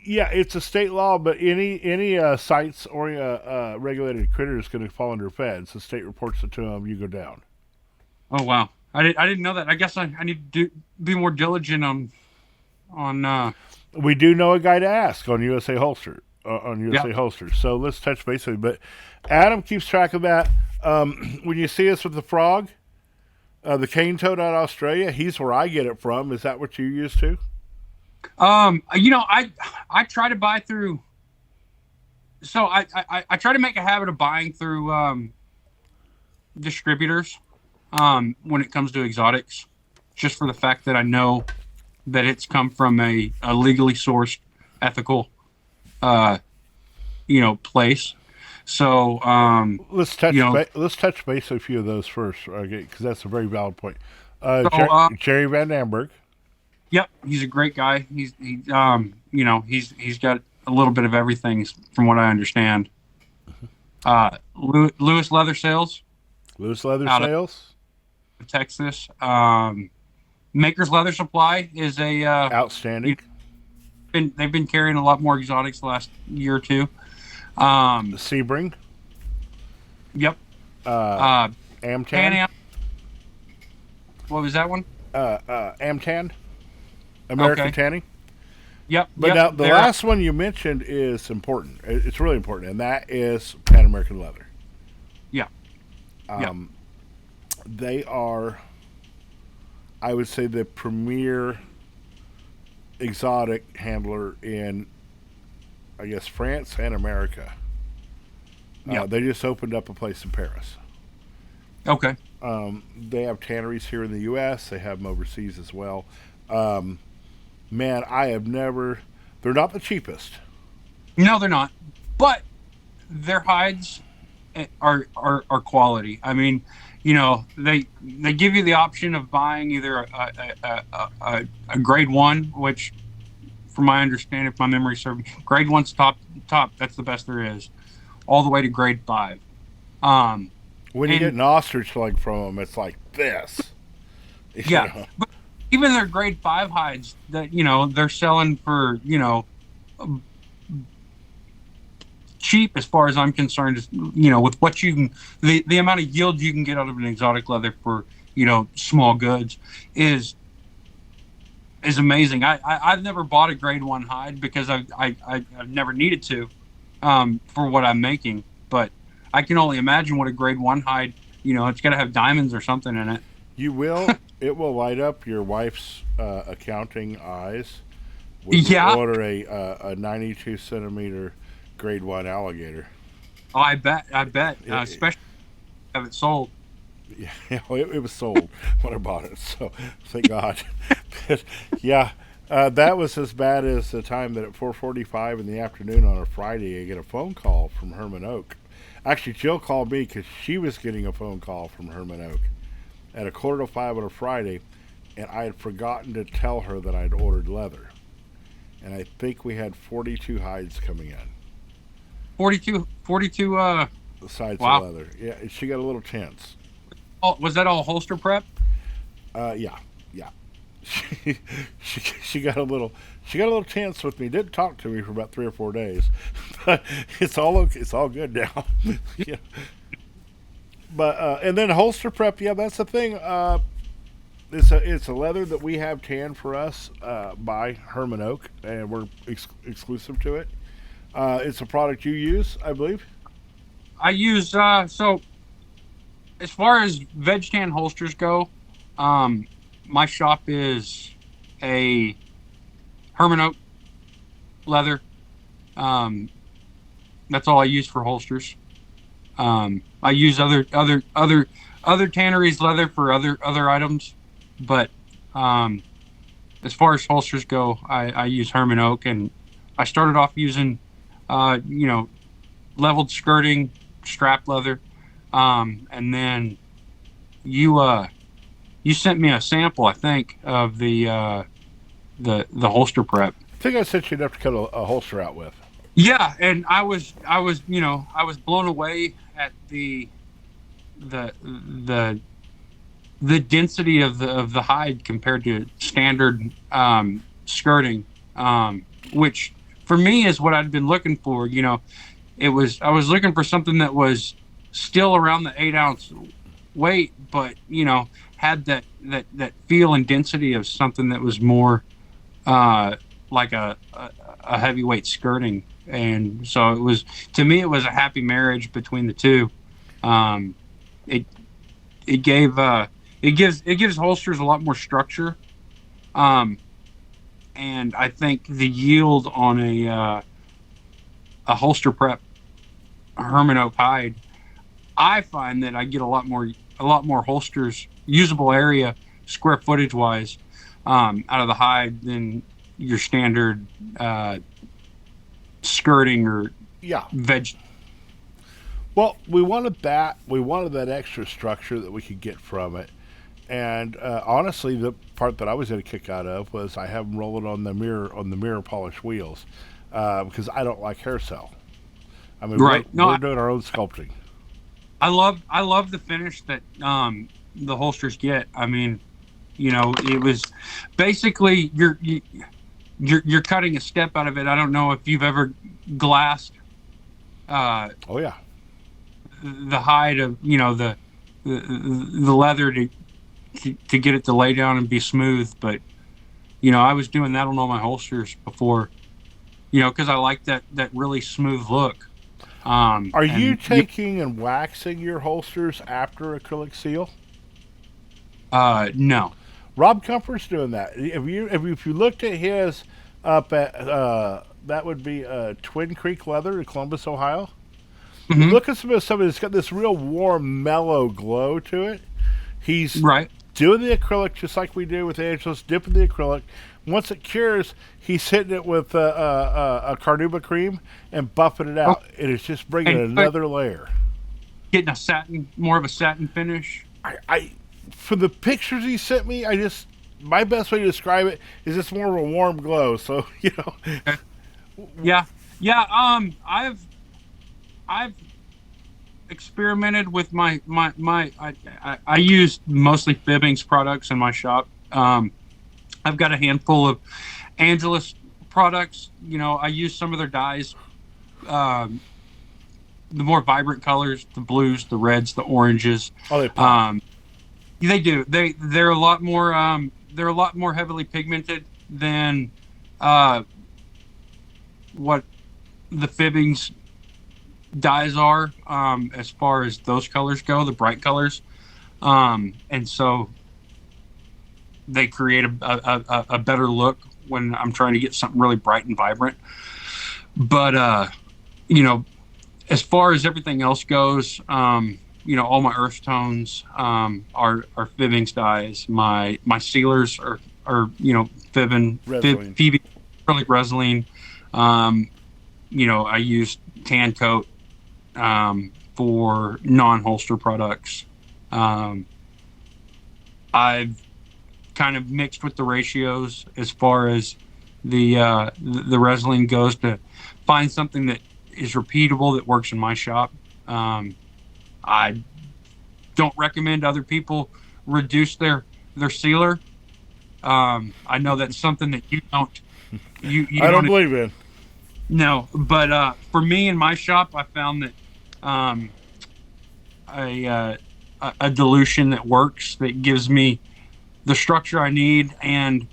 Yeah, it's a state law, but any sites or regulated critter is going to fall under feds. The state reports it to them, you go down. Oh wow, I didn't know that. I guess I need to be more diligent on. We do know a guy to ask on USA Holster. Holster. So let's touch base with him. But Adam keeps track of that. When you see us with the frog, the cane toad out of Australia, he's where I get it from. Is that what you used to? I try to buy through. So I try to make a habit of buying through distributors when it comes to exotics, just for the fact that I know that it's come from a legally sourced, ethical, place. So let's touch base on a few of those first, okay? Because that's a very valid point. Jerry Van Amberg. Yep, he's a great guy. He's got a little bit of everything, from what I understand. Lewis Leather Sales. Lewis Leather Sales. Texas. Maker's Leather Supply is a outstanding. They've been carrying a lot more exotics the last year or two. Sebring. Yep. Amtan. What was that one? Amtan. American Tanning. Yep. But now the last one you mentioned is important. It's really important, and that is Pan American Leather. Yeah. They are, I would say, the premier exotic handler in I guess, France and America. Yeah. They just opened up a place in Paris. Okay. They have tanneries here in the U.S. They have them overseas as well. Um, Man, I have never. They're not the cheapest. No, they're not. But their hides are quality. I mean, they give you the option of buying either a grade one, which, from my understanding, if my memory serves me, grade one's top. That's the best there is, all the way to grade 5. Um, When you and get an ostrich leg from them, it's like this. You yeah, know? but even their grade 5 hides that they're selling for cheap, as far as I'm concerned, is, with what you can, the amount of yield you can get out of an exotic leather for, small goods is amazing. I've never bought a grade 1 hide because I've never needed to, for what I'm making, but I can only imagine what a grade 1 hide, it's got to have diamonds or something in it. You will. It will light up your wife's accounting eyes when you Yeah. order a 92 centimeter grade 1 alligator. Oh, I bet, It, especially have it sold. yeah, it was sold when I bought it, so thank God. But, yeah, that was as bad as the time that at 4:45 in the afternoon on a Friday, I get a phone call from Herman Oak. Actually, Jill called me because she was getting a phone call from Herman Oak at 4:45 on a Friday, and I had forgotten to tell her that I'd ordered leather. And I think we had 42 hides coming in. 42. The sides Wow. of leather. Yeah, she got a little tense. Oh, was that all holster prep? Yeah, yeah. She, she got a little tense with me. Didn't talk to me for about 3 or 4 days, but it's all okay. It's all good now. Yeah. But and then holster prep. Yeah, that's the thing. It's a leather that we have tanned for us by Herman Oak, and we're exclusive to it. It's a product you use, I believe. I use so as far as veg tan holsters go, my shop is a Herman Oak leather. Um, that's all I use for holsters. I use other tanneries leather for other items, but as far as holsters go, I use Herman Oak, and I started off using leveled skirting, strap leather, and then you sent me a sample, I think, of the holster prep. I think I sent you enough to cut a holster out with. Yeah, and I was blown away at the density of the hide compared to standard skirting, which for me is what I'd been looking for. I was looking for something that was still around the 8-ounce weight, but had that feel and density of something that was more like a heavyweight skirting. And so to me it was a happy marriage between the two. It gives holsters a lot more structure, and I think the yield on a holster prep Herman Oak hide, I find that I get a lot more holsters, usable area, square footage wise, out of the hide than your standard skirting or veg. Well, we wanted that. We wanted that extra structure that we could get from it. And honestly, the part that I was going to kick out of was I have them rolling on the mirror polish wheels because I don't like hair cell. I mean, Right. we're doing our own sculpting. I love the finish that the holsters get. I mean, it was basically you're cutting a step out of it. I don't know if you've ever glassed. Oh yeah. The hide of the leather to get it to lay down and be smooth, but I was doing that on all my holsters before, because I like that really smooth look. Are you taking and waxing your holsters after acrylic seal? No. Rob Comfort's doing that. If you looked at his up at that would be Twin Creek Leather in Columbus, Ohio. Mhm. Look at somebody that's got this real warm, mellow glow to it. He's Right. doing the acrylic just like we do with Angelus, dipping the acrylic. Once it cures, he's hitting it with a carnauba cream and buffing it out. And it's just bringing And another layer. getting a satin, more of a satin finish. I for the pictures he sent me, my best way to describe it is it's more of a warm glow. So, Yeah. I've experimented with my I use mostly Fibbings products in my shop. I've got a handful of Angelus products. I use some of their dyes, the more vibrant colors, the blues, the reds, the oranges. Oh, they pop. They do. They're a lot more heavily pigmented than what the Fibbings dyes are, as far as those colors go, the bright colors, and so they create a better look when I'm trying to get something really bright and vibrant. But as far as everything else goes, all my earth tones are Fibbings dyes. My sealers are Fibbing Phoebe acrylic Resin. I use Tan Coat for non-holster products. I've kind of mixed with the ratios as far as the Resin goes to find something that is repeatable that works in my shop. I don't recommend other people reduce their sealer. I know that's something that you don't. I don't believe in. No, but for me in my shop, I found that a dilution that works, that gives me the structure I need and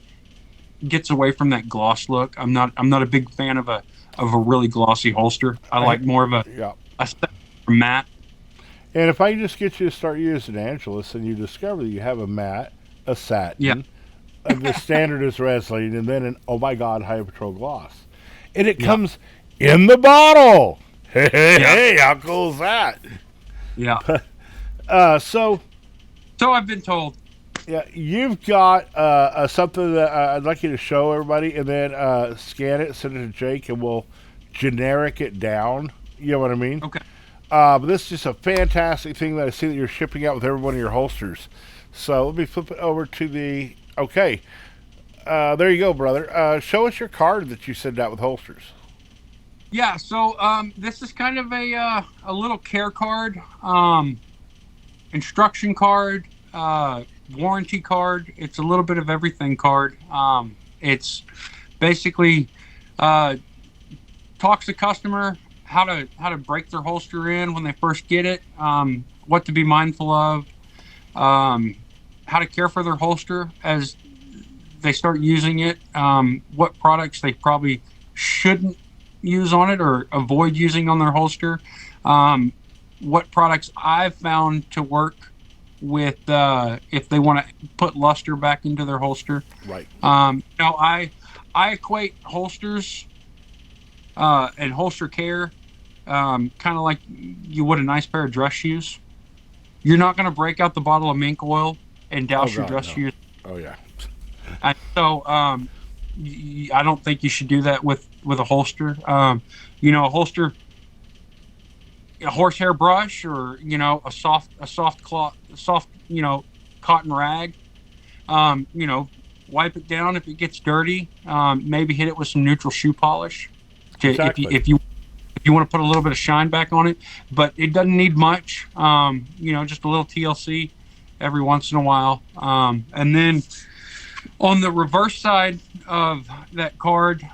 gets away from that gloss look. I'm not a big fan of a really glossy holster. I like more of a matte. And if I just get you to start using Angelus and you discover that you have a matte, a satin, the standard is Resin, and then oh my God, High Patrol gloss. And it comes in the bottle. Hey, how cool is that? Yeah. So I've been told. Yeah, you've got something that I'd like you to show everybody, and then scan it, send it to Jake, and we'll generic it down. You know what I mean? Okay. But this is just a fantastic thing that I see that you're shipping out with every one of your holsters. So let me flip it over to the... Okay. There you go, brother. Show us your card that you send out with holsters. Yeah, so this is kind of a little care card, instruction card, warranty card. It's a little bit of everything card. It's basically talks the customer how to break their holster in when they first get it, what to be mindful of, how to care for their holster as they start using it, what products they probably shouldn't use on it or avoid using on their holster, what products I've found to work with if they want to put luster back into their holster. Right. I equate holsters and holster care kind of like you would a nice pair of dress shoes. You're not going to break out the bottle of mink oil and douse your dress shoes. Oh yeah. And so I don't think you should do that with a holster. A holster, a horsehair brush, or a soft cloth, cotton rag. Wipe it down if it gets dirty. Maybe hit it with some neutral shoe polish. Exactly. If you want to put a little bit of shine back on it, but it doesn't need much. Just a little TLC every once in a while. And then on the reverse side of that card,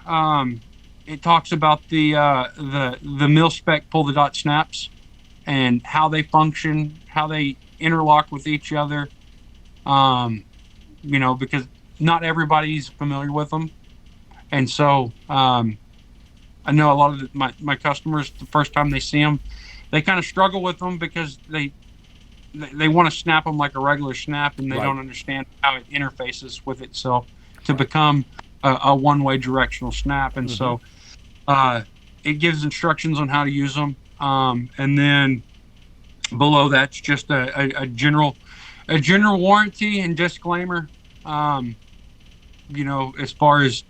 it talks about the mil spec pull the dot snaps and how they function, how they interlock with each other. Because not everybody's familiar with them, and so I know a lot of my customers, the first time they see them, they kind of struggle with them because they want to snap them like a regular snap, and they don't understand how it interfaces with itself to become a one-way directional snap. And so It gives instructions on how to use them, and then below that's just a general warranty and disclaimer. Um, as far as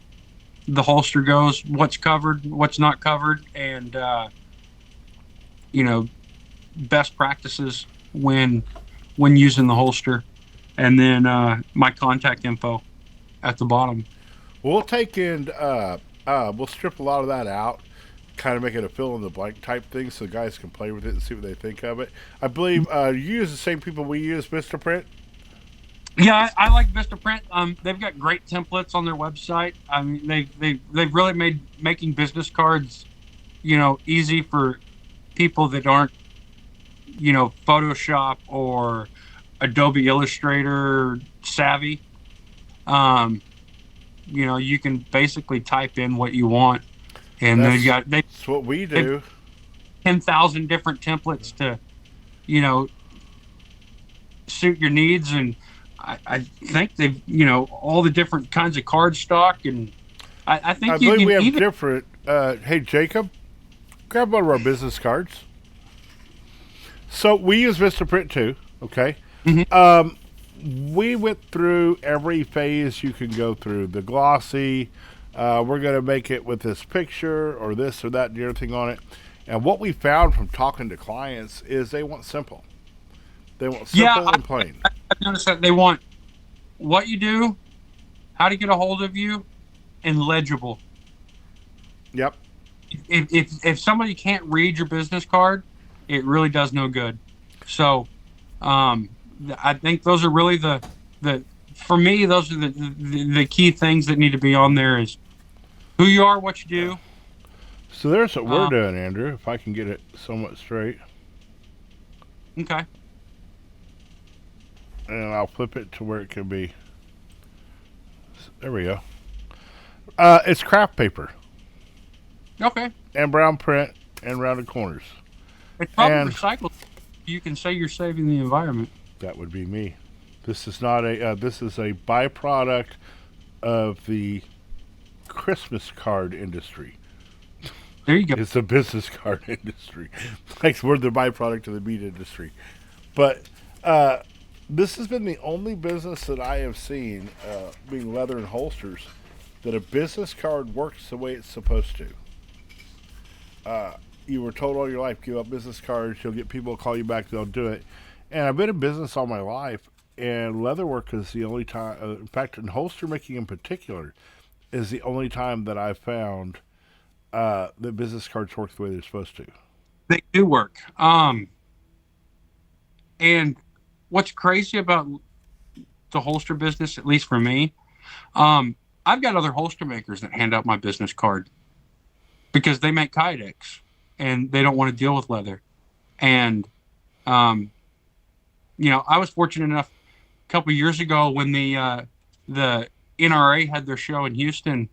the holster goes, what's covered, what's not covered, and you know, best practices when using the holster, and then my contact info at the bottom. We'll take in. We'll strip a lot of that out, kind of make it a fill in the blank type thing, so the guys can play with it and see what they think of it. I believe you use the same people we use, Mr. Print. Yeah, I like Vistaprint. They've got great templates on their website. I mean, they've really made making business cards, easy for people that aren't, Photoshop or Adobe Illustrator savvy. You can basically type in what you want, and That's what we do. 10,000 different templates to, suit your needs. And I think they've, all the different kinds of card stock, and I think I you believe can we have even different. Hey, Jacob, grab one of our business cards. So we use Vistaprint too. Okay. We went through every phase you can go through. The glossy, we're going to make it with this picture or this or that and everything on it. And what we found from talking to clients is they want simple. They want simple and plain. I've noticed that they want what you do, how to get a hold of you, and legible. Yep. If somebody can't read your business card, it really does no good. So, I think those are really for me, those are the key things that need to be on there is who you are, what you do. So there's what we're doing, Andrew, if I can get it somewhat straight. Okay. And I'll flip it to where it can be. There we go. It's craft paper. Okay. And brown print and rounded corners. It's probably recycled. You can say you're saving the environment. That would be me. This is not a. This is a byproduct of the Christmas card industry. There you go. It's a business card industry. Like we're the byproduct of the meat industry. But this has been the only business that I have seen, being leather and holsters, that a business card works the way it's supposed to. You were told all your life, give up business cards, you'll get people to call you back, they'll do it. And I've been in business all my life, and leatherwork is the only time, in fact, in holster making in particular, is the only time that I've found that business cards work the way they're supposed to. They do work. And what's crazy about the holster business, at least for me, I've got other holster makers that hand out my business card because they make kydex and they don't want to deal with leather. And, I was fortunate enough a couple of years ago when the NRA had their show in Houston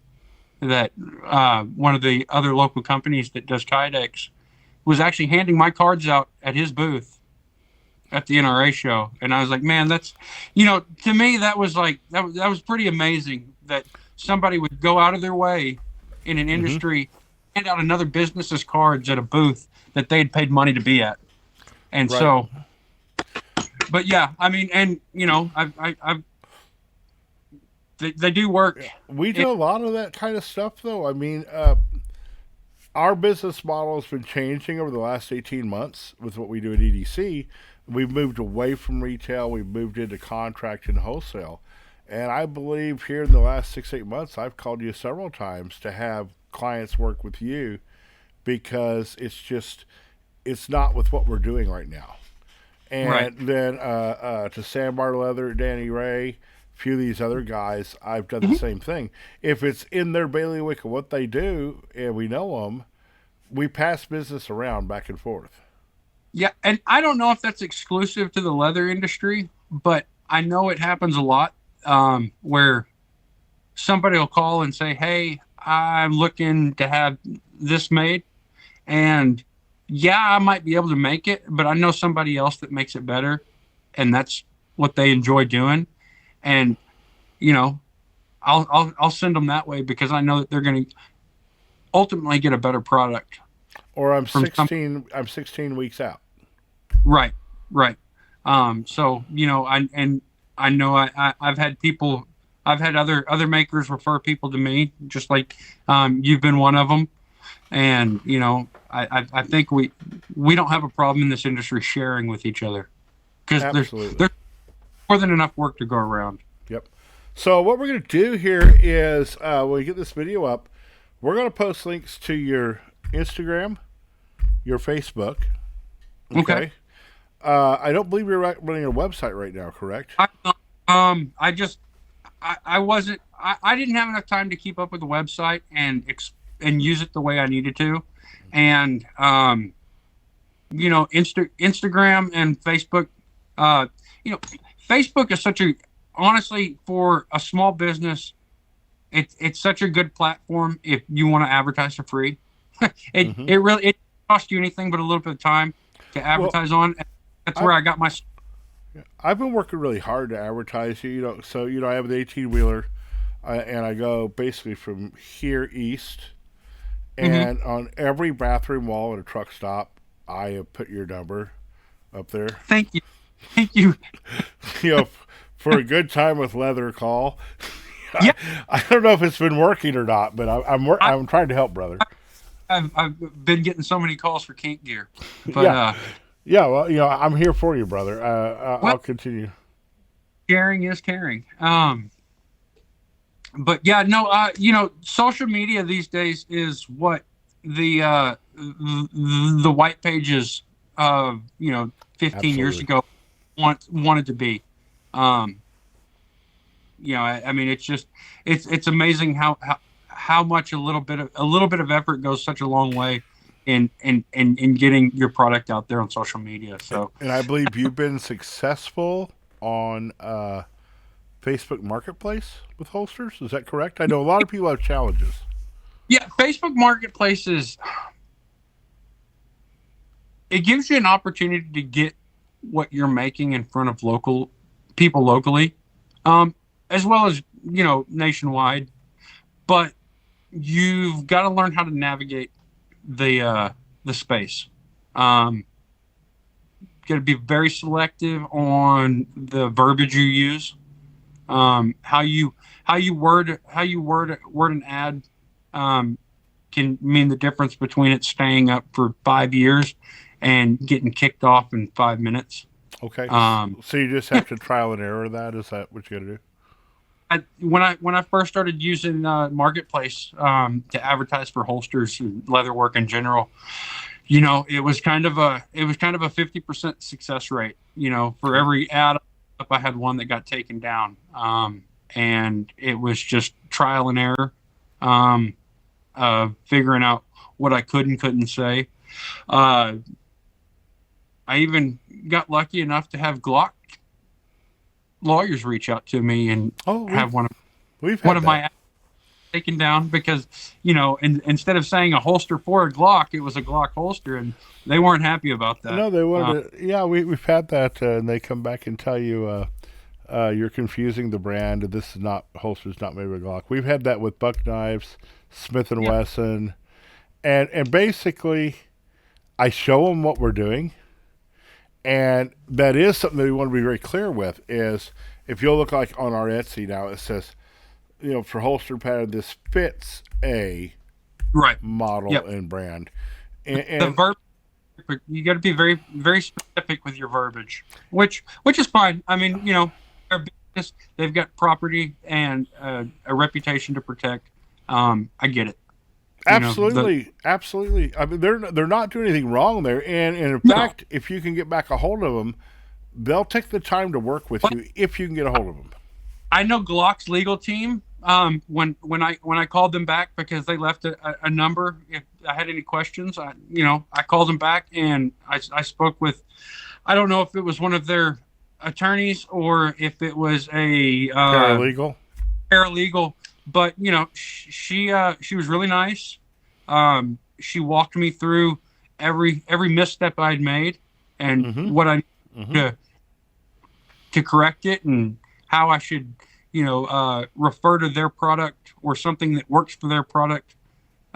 that one of the other local companies that does kydex was actually handing my cards out at his booth at the NRA show. And I was like, man, that's, to me, that was like, that was pretty amazing that somebody would go out of their way in an industry, hand out another business's cards at a booth that they had paid money to be at. And right. So, but yeah, I mean, and they do work. We do a lot of that kind of stuff, though. I mean, our business model has been changing over the last 18 months with what we do at EDC. We've moved away from retail. We've moved into contract and wholesale. And I believe here in the last 6-8 months, I've called you several times to have clients work with you because it's not with what we're doing right now. And right. Then to Sandbar Leather, Danny Ray, a few of these other guys, I've done the same thing. If it's in their bailiwick of what they do and we know them, we pass business around back and forth. Yeah, and I don't know if that's exclusive to the leather industry, but I know it happens a lot where somebody will call and say, hey, I'm looking to have this made. And yeah, I might be able to make it, but I know somebody else that makes it better. And that's what they enjoy doing. And, I'll send them that way because I know that they're going to ultimately get a better product. Or I'm From 16 weeks out. Right, right. So I know I've had people, I've had other makers refer people to me, just like you've been one of them. And I think we don't have a problem in this industry sharing with each other, because there's more than enough work to go around. Yep. So what we're going to do here is when we get this video up, we're going to post links to your Instagram, your Facebook. Okay. I don't believe you're running a website right now, correct? I wasn't. I didn't have enough time to keep up with the website and use it the way I needed to, and Instagram and Facebook. Facebook is honestly, for a small business, it's such a good platform if you want to advertise for free. It really costs you anything but a little bit of time to advertise on. That's where I got my. I've been working really hard to advertise you. So I have an 18-wheeler, and I go basically from here east, and on every bathroom wall at a truck stop, I have put your number up there. Thank you. For a good time with leather call. Yeah. I don't know if it's been working or not, but I'm trying to help, brother. I've been getting so many calls for kink gear, but yeah. Well, I'm here for you, brother. I'll continue. Sharing is caring. But yeah, no, social media these days is what the white pages of 15 Absolutely. years ago wanted to be. I mean, it's amazing how much a little bit of effort goes such a long way in getting your product out there on social media. So, and I believe you've been successful on Facebook Marketplace with holsters. Is that correct? I know a lot of people have challenges. Yeah, Facebook Marketplace it gives you an opportunity to get what you're making in front of people locally, as well as nationwide. But you've got to learn how to navigate the space. Got to be very selective on the verbiage you use, how you word an ad can mean the difference between it staying up for 5 years and getting kicked off in 5 minutes. Okay. So you just have to trial and error that? Is that what you got to do? When I first started using Marketplace to advertise for holsters and leatherwork in general, it was kind of a 50% success rate. For every ad up, I had one that got taken down, and it was just trial and error, figuring out what I could and couldn't say. I even got lucky enough to have Glock lawyers reach out to me and have one of my ads taken down because, instead of saying a holster for a Glock, it was a Glock holster, and they weren't happy about that. No, they wanted to. Yeah, we've had that, and they come back and tell you you're confusing the brand. This is not holster's not made with Glock. We've had that with buck knives, Smith and Wesson, and basically, I show them what we're doing. And that is something that we want to be very clear with is if you'll look like on our Etsy now, it says, for holster pattern, this fits a model and brand. And the verb, you got to be very, very specific with your verbiage, which is fine. I mean, they're business, they've got property and a reputation to protect. I get it. Absolutely, absolutely. I mean, they're not doing anything wrong there, and in fact, if you can get back a hold of them, they'll take the time to work with you if you can get a hold of them. I know Glock's legal team. When I called them back because they left a number, if I had any questions, I called them back and I spoke with. I don't know if it was one of their attorneys or if it was a paralegal. But she was really nice. She walked me through every misstep I'd made and what I needed to correct it and how I should refer to their product or something that works for their product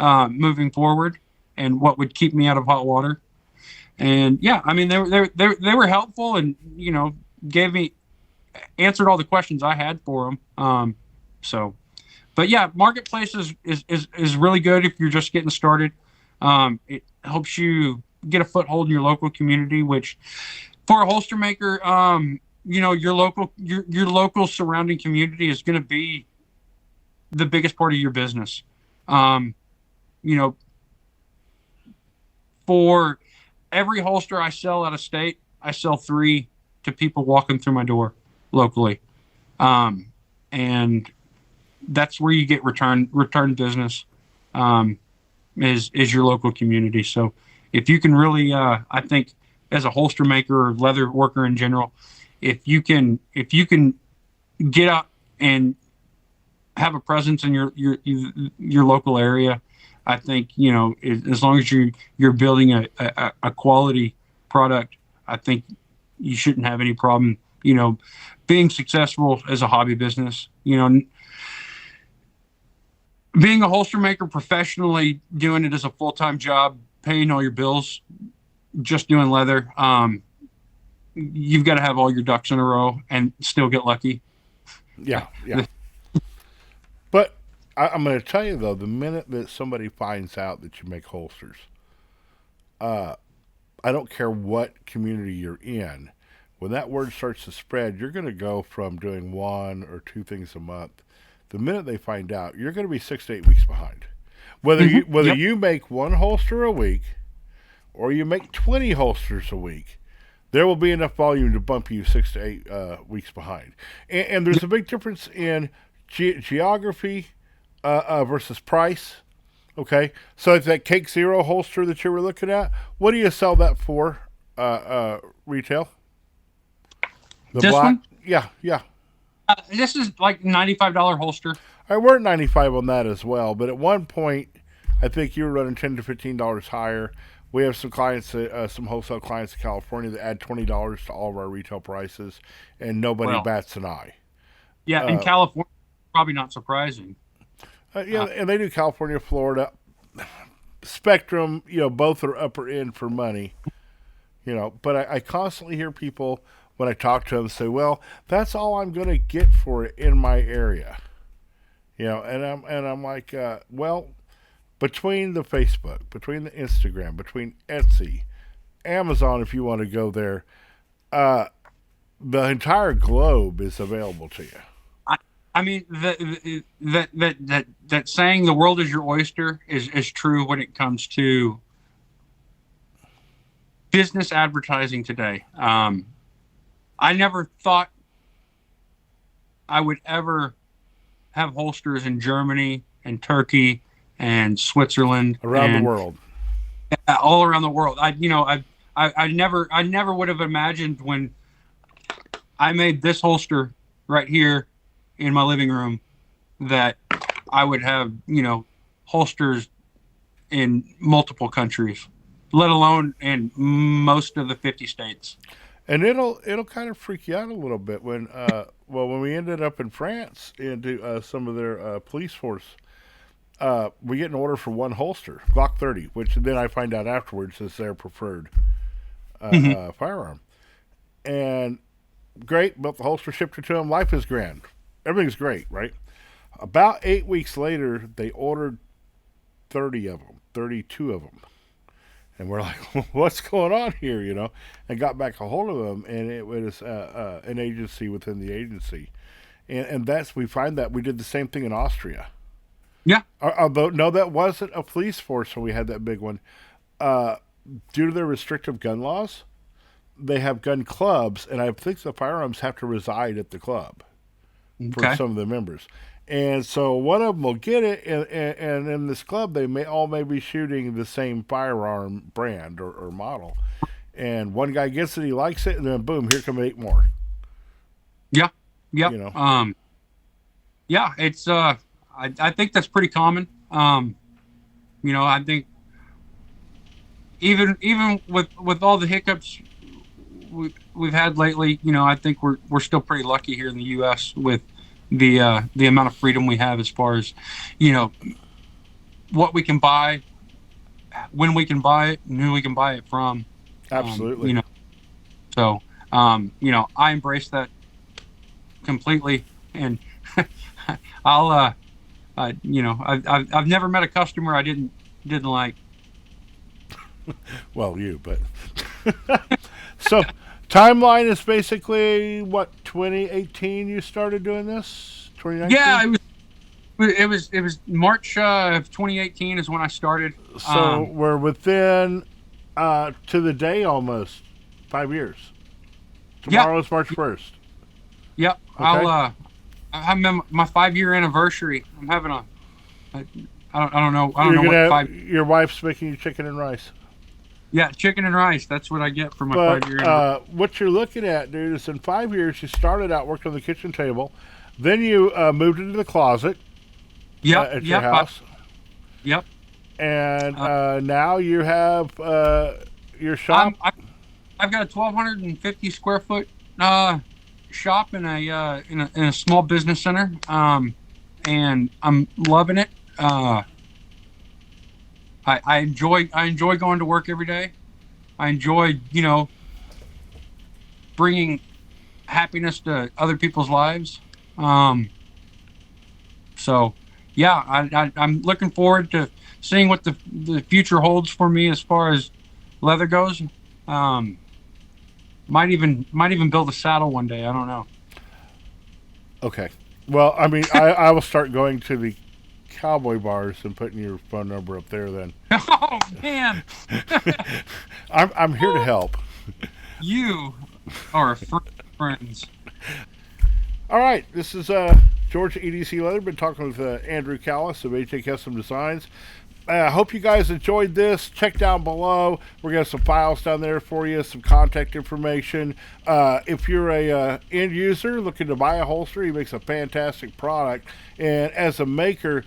moving forward, and what would keep me out of hot water. And yeah, I mean, they were helpful, and answered all the questions I had for them. But yeah, marketplace is really good if you're just getting started. It helps you get a foothold in your local community, which for a holster maker, your local surrounding community is going to be the biggest part of your business. For every holster I sell out of state, I sell 3 to people walking through my door locally. And that's where you get return business, is your local community. So if you can really, I think as a holster maker or leather worker in general, if you can get up and have a presence in your local area, I think, as long as you're building a quality product, I think you shouldn't have any problem, being successful as a hobby business. Being a holster maker professionally, doing it as a full-time job, paying all your bills, just doing leather, you've got to have all your ducks in a row and still get lucky. Yeah. But I'm going to tell you, though, the minute that somebody finds out that you make holsters, I don't care what community you're in, when that word starts to spread, you're going to go from doing 1 or 2 things a month. The minute they find out, you're going to be 6 to 8 weeks behind. Whether you make 1 holster a week or you make 20 holsters a week, there will be enough volume to bump you 6 to 8 weeks behind. And there's a big difference in geography versus price. Okay, so it's that Cake Zero holster that you were looking at. What do you sell that for retail? The this black one? Yeah. This is like $95 holster. I we're at 95 on that as well, but at one point, I think you were running $10 to $15 higher. We have some clients, some wholesale clients in California that add $20 to all of our retail prices, and nobody bats an eye. Yeah, in California, probably not surprising. And they do California, Florida, Spectrum. Both are upper end for money. But I constantly hear people when I talk to them say, "Well, that's all I'm going to get for it in my area." And I'm like, well, between the Facebook, between the Instagram, between Etsy, Amazon, if you want to go there, the entire globe is available to you. I mean, that saying "the world is your oyster" is true when it comes to business advertising today. I never thought I would ever have holsters in Germany and Turkey and Switzerland around the world, all around the world. I never would have imagined when I made this holster right here in my living room that I would have, holsters in multiple countries, let alone in most of the 50 states. And it'll kind of freak you out a little bit when we ended up in France into some of their police force, we get an order for 1 holster, Glock 30, which then I find out afterwards is their preferred firearm. And great, built the holster, shipped it to them. Life is grand. Everything's great, right? About 8 weeks later, they ordered 30 of them, 32 of them. And we're like, what's going on here, And got back a hold of them, and it was an agency within the agency. And we find that we did the same thing in Austria. Yeah. Although, no, that wasn't a police force when we had that big one. Due to their restrictive gun laws, they have gun clubs, and I think the firearms have to reside at the club for some of the members. And so one of them will get it, and in this club, they may be shooting the same firearm brand or model. And one guy gets it, he likes it, and then boom, here come 8 more. Yeah. Yeah. Yeah, it's I think that's pretty common. I think even with all the hiccups we've had lately, I think we're still pretty lucky here in the U.S. with the amount of freedom we have as far as, what we can buy, when we can buy it, and who we can buy it from. Absolutely. You know, so you know, I embrace that completely, and I'll you know, I've never met a customer I didn't like. Well, you, but so timeline is basically what, 2018 you started doing this? 2019? Yeah, it was March of 2018 is when I started. So we're within to the day almost 5 years. Tomorrow's March 1st. Yep. Okay. I'm my 5-year anniversary. I'm having I don't know You're what gonna five. your wife's making you chicken and rice. Yeah, chicken and rice. That's what I get for my But 5-year anniversary. what you're looking at, dude, is in 5 years you started out working on the kitchen table, then you moved into the closet at your house, Yep. and now you have your shop. I've got a 1,250 square foot shop in a small business center, and I'm loving it. I enjoy going to work every day. I enjoy, you know, bringing happiness to other people's lives. So yeah, I'm looking forward to seeing what the future holds for me as far as leather goes. Might even build a saddle one day. I don't know. Okay. Well, I mean, I will start going to the cowboy bars and putting your phone number up there. Then Oh man, I'm here to help. you are friends. All right, this is George EDC Leather. Been talking with Andrew Callis of HA Custom Designs. I hope you guys enjoyed this. Check down below. We're going to have some files down there for you, some contact information. If you're a end user looking to buy a holster, he makes a fantastic product. And as a maker,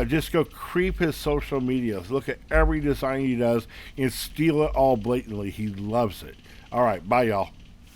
just go creep his social media. Look at every design he does and steal it all blatantly. He loves it. All right, bye, y'all.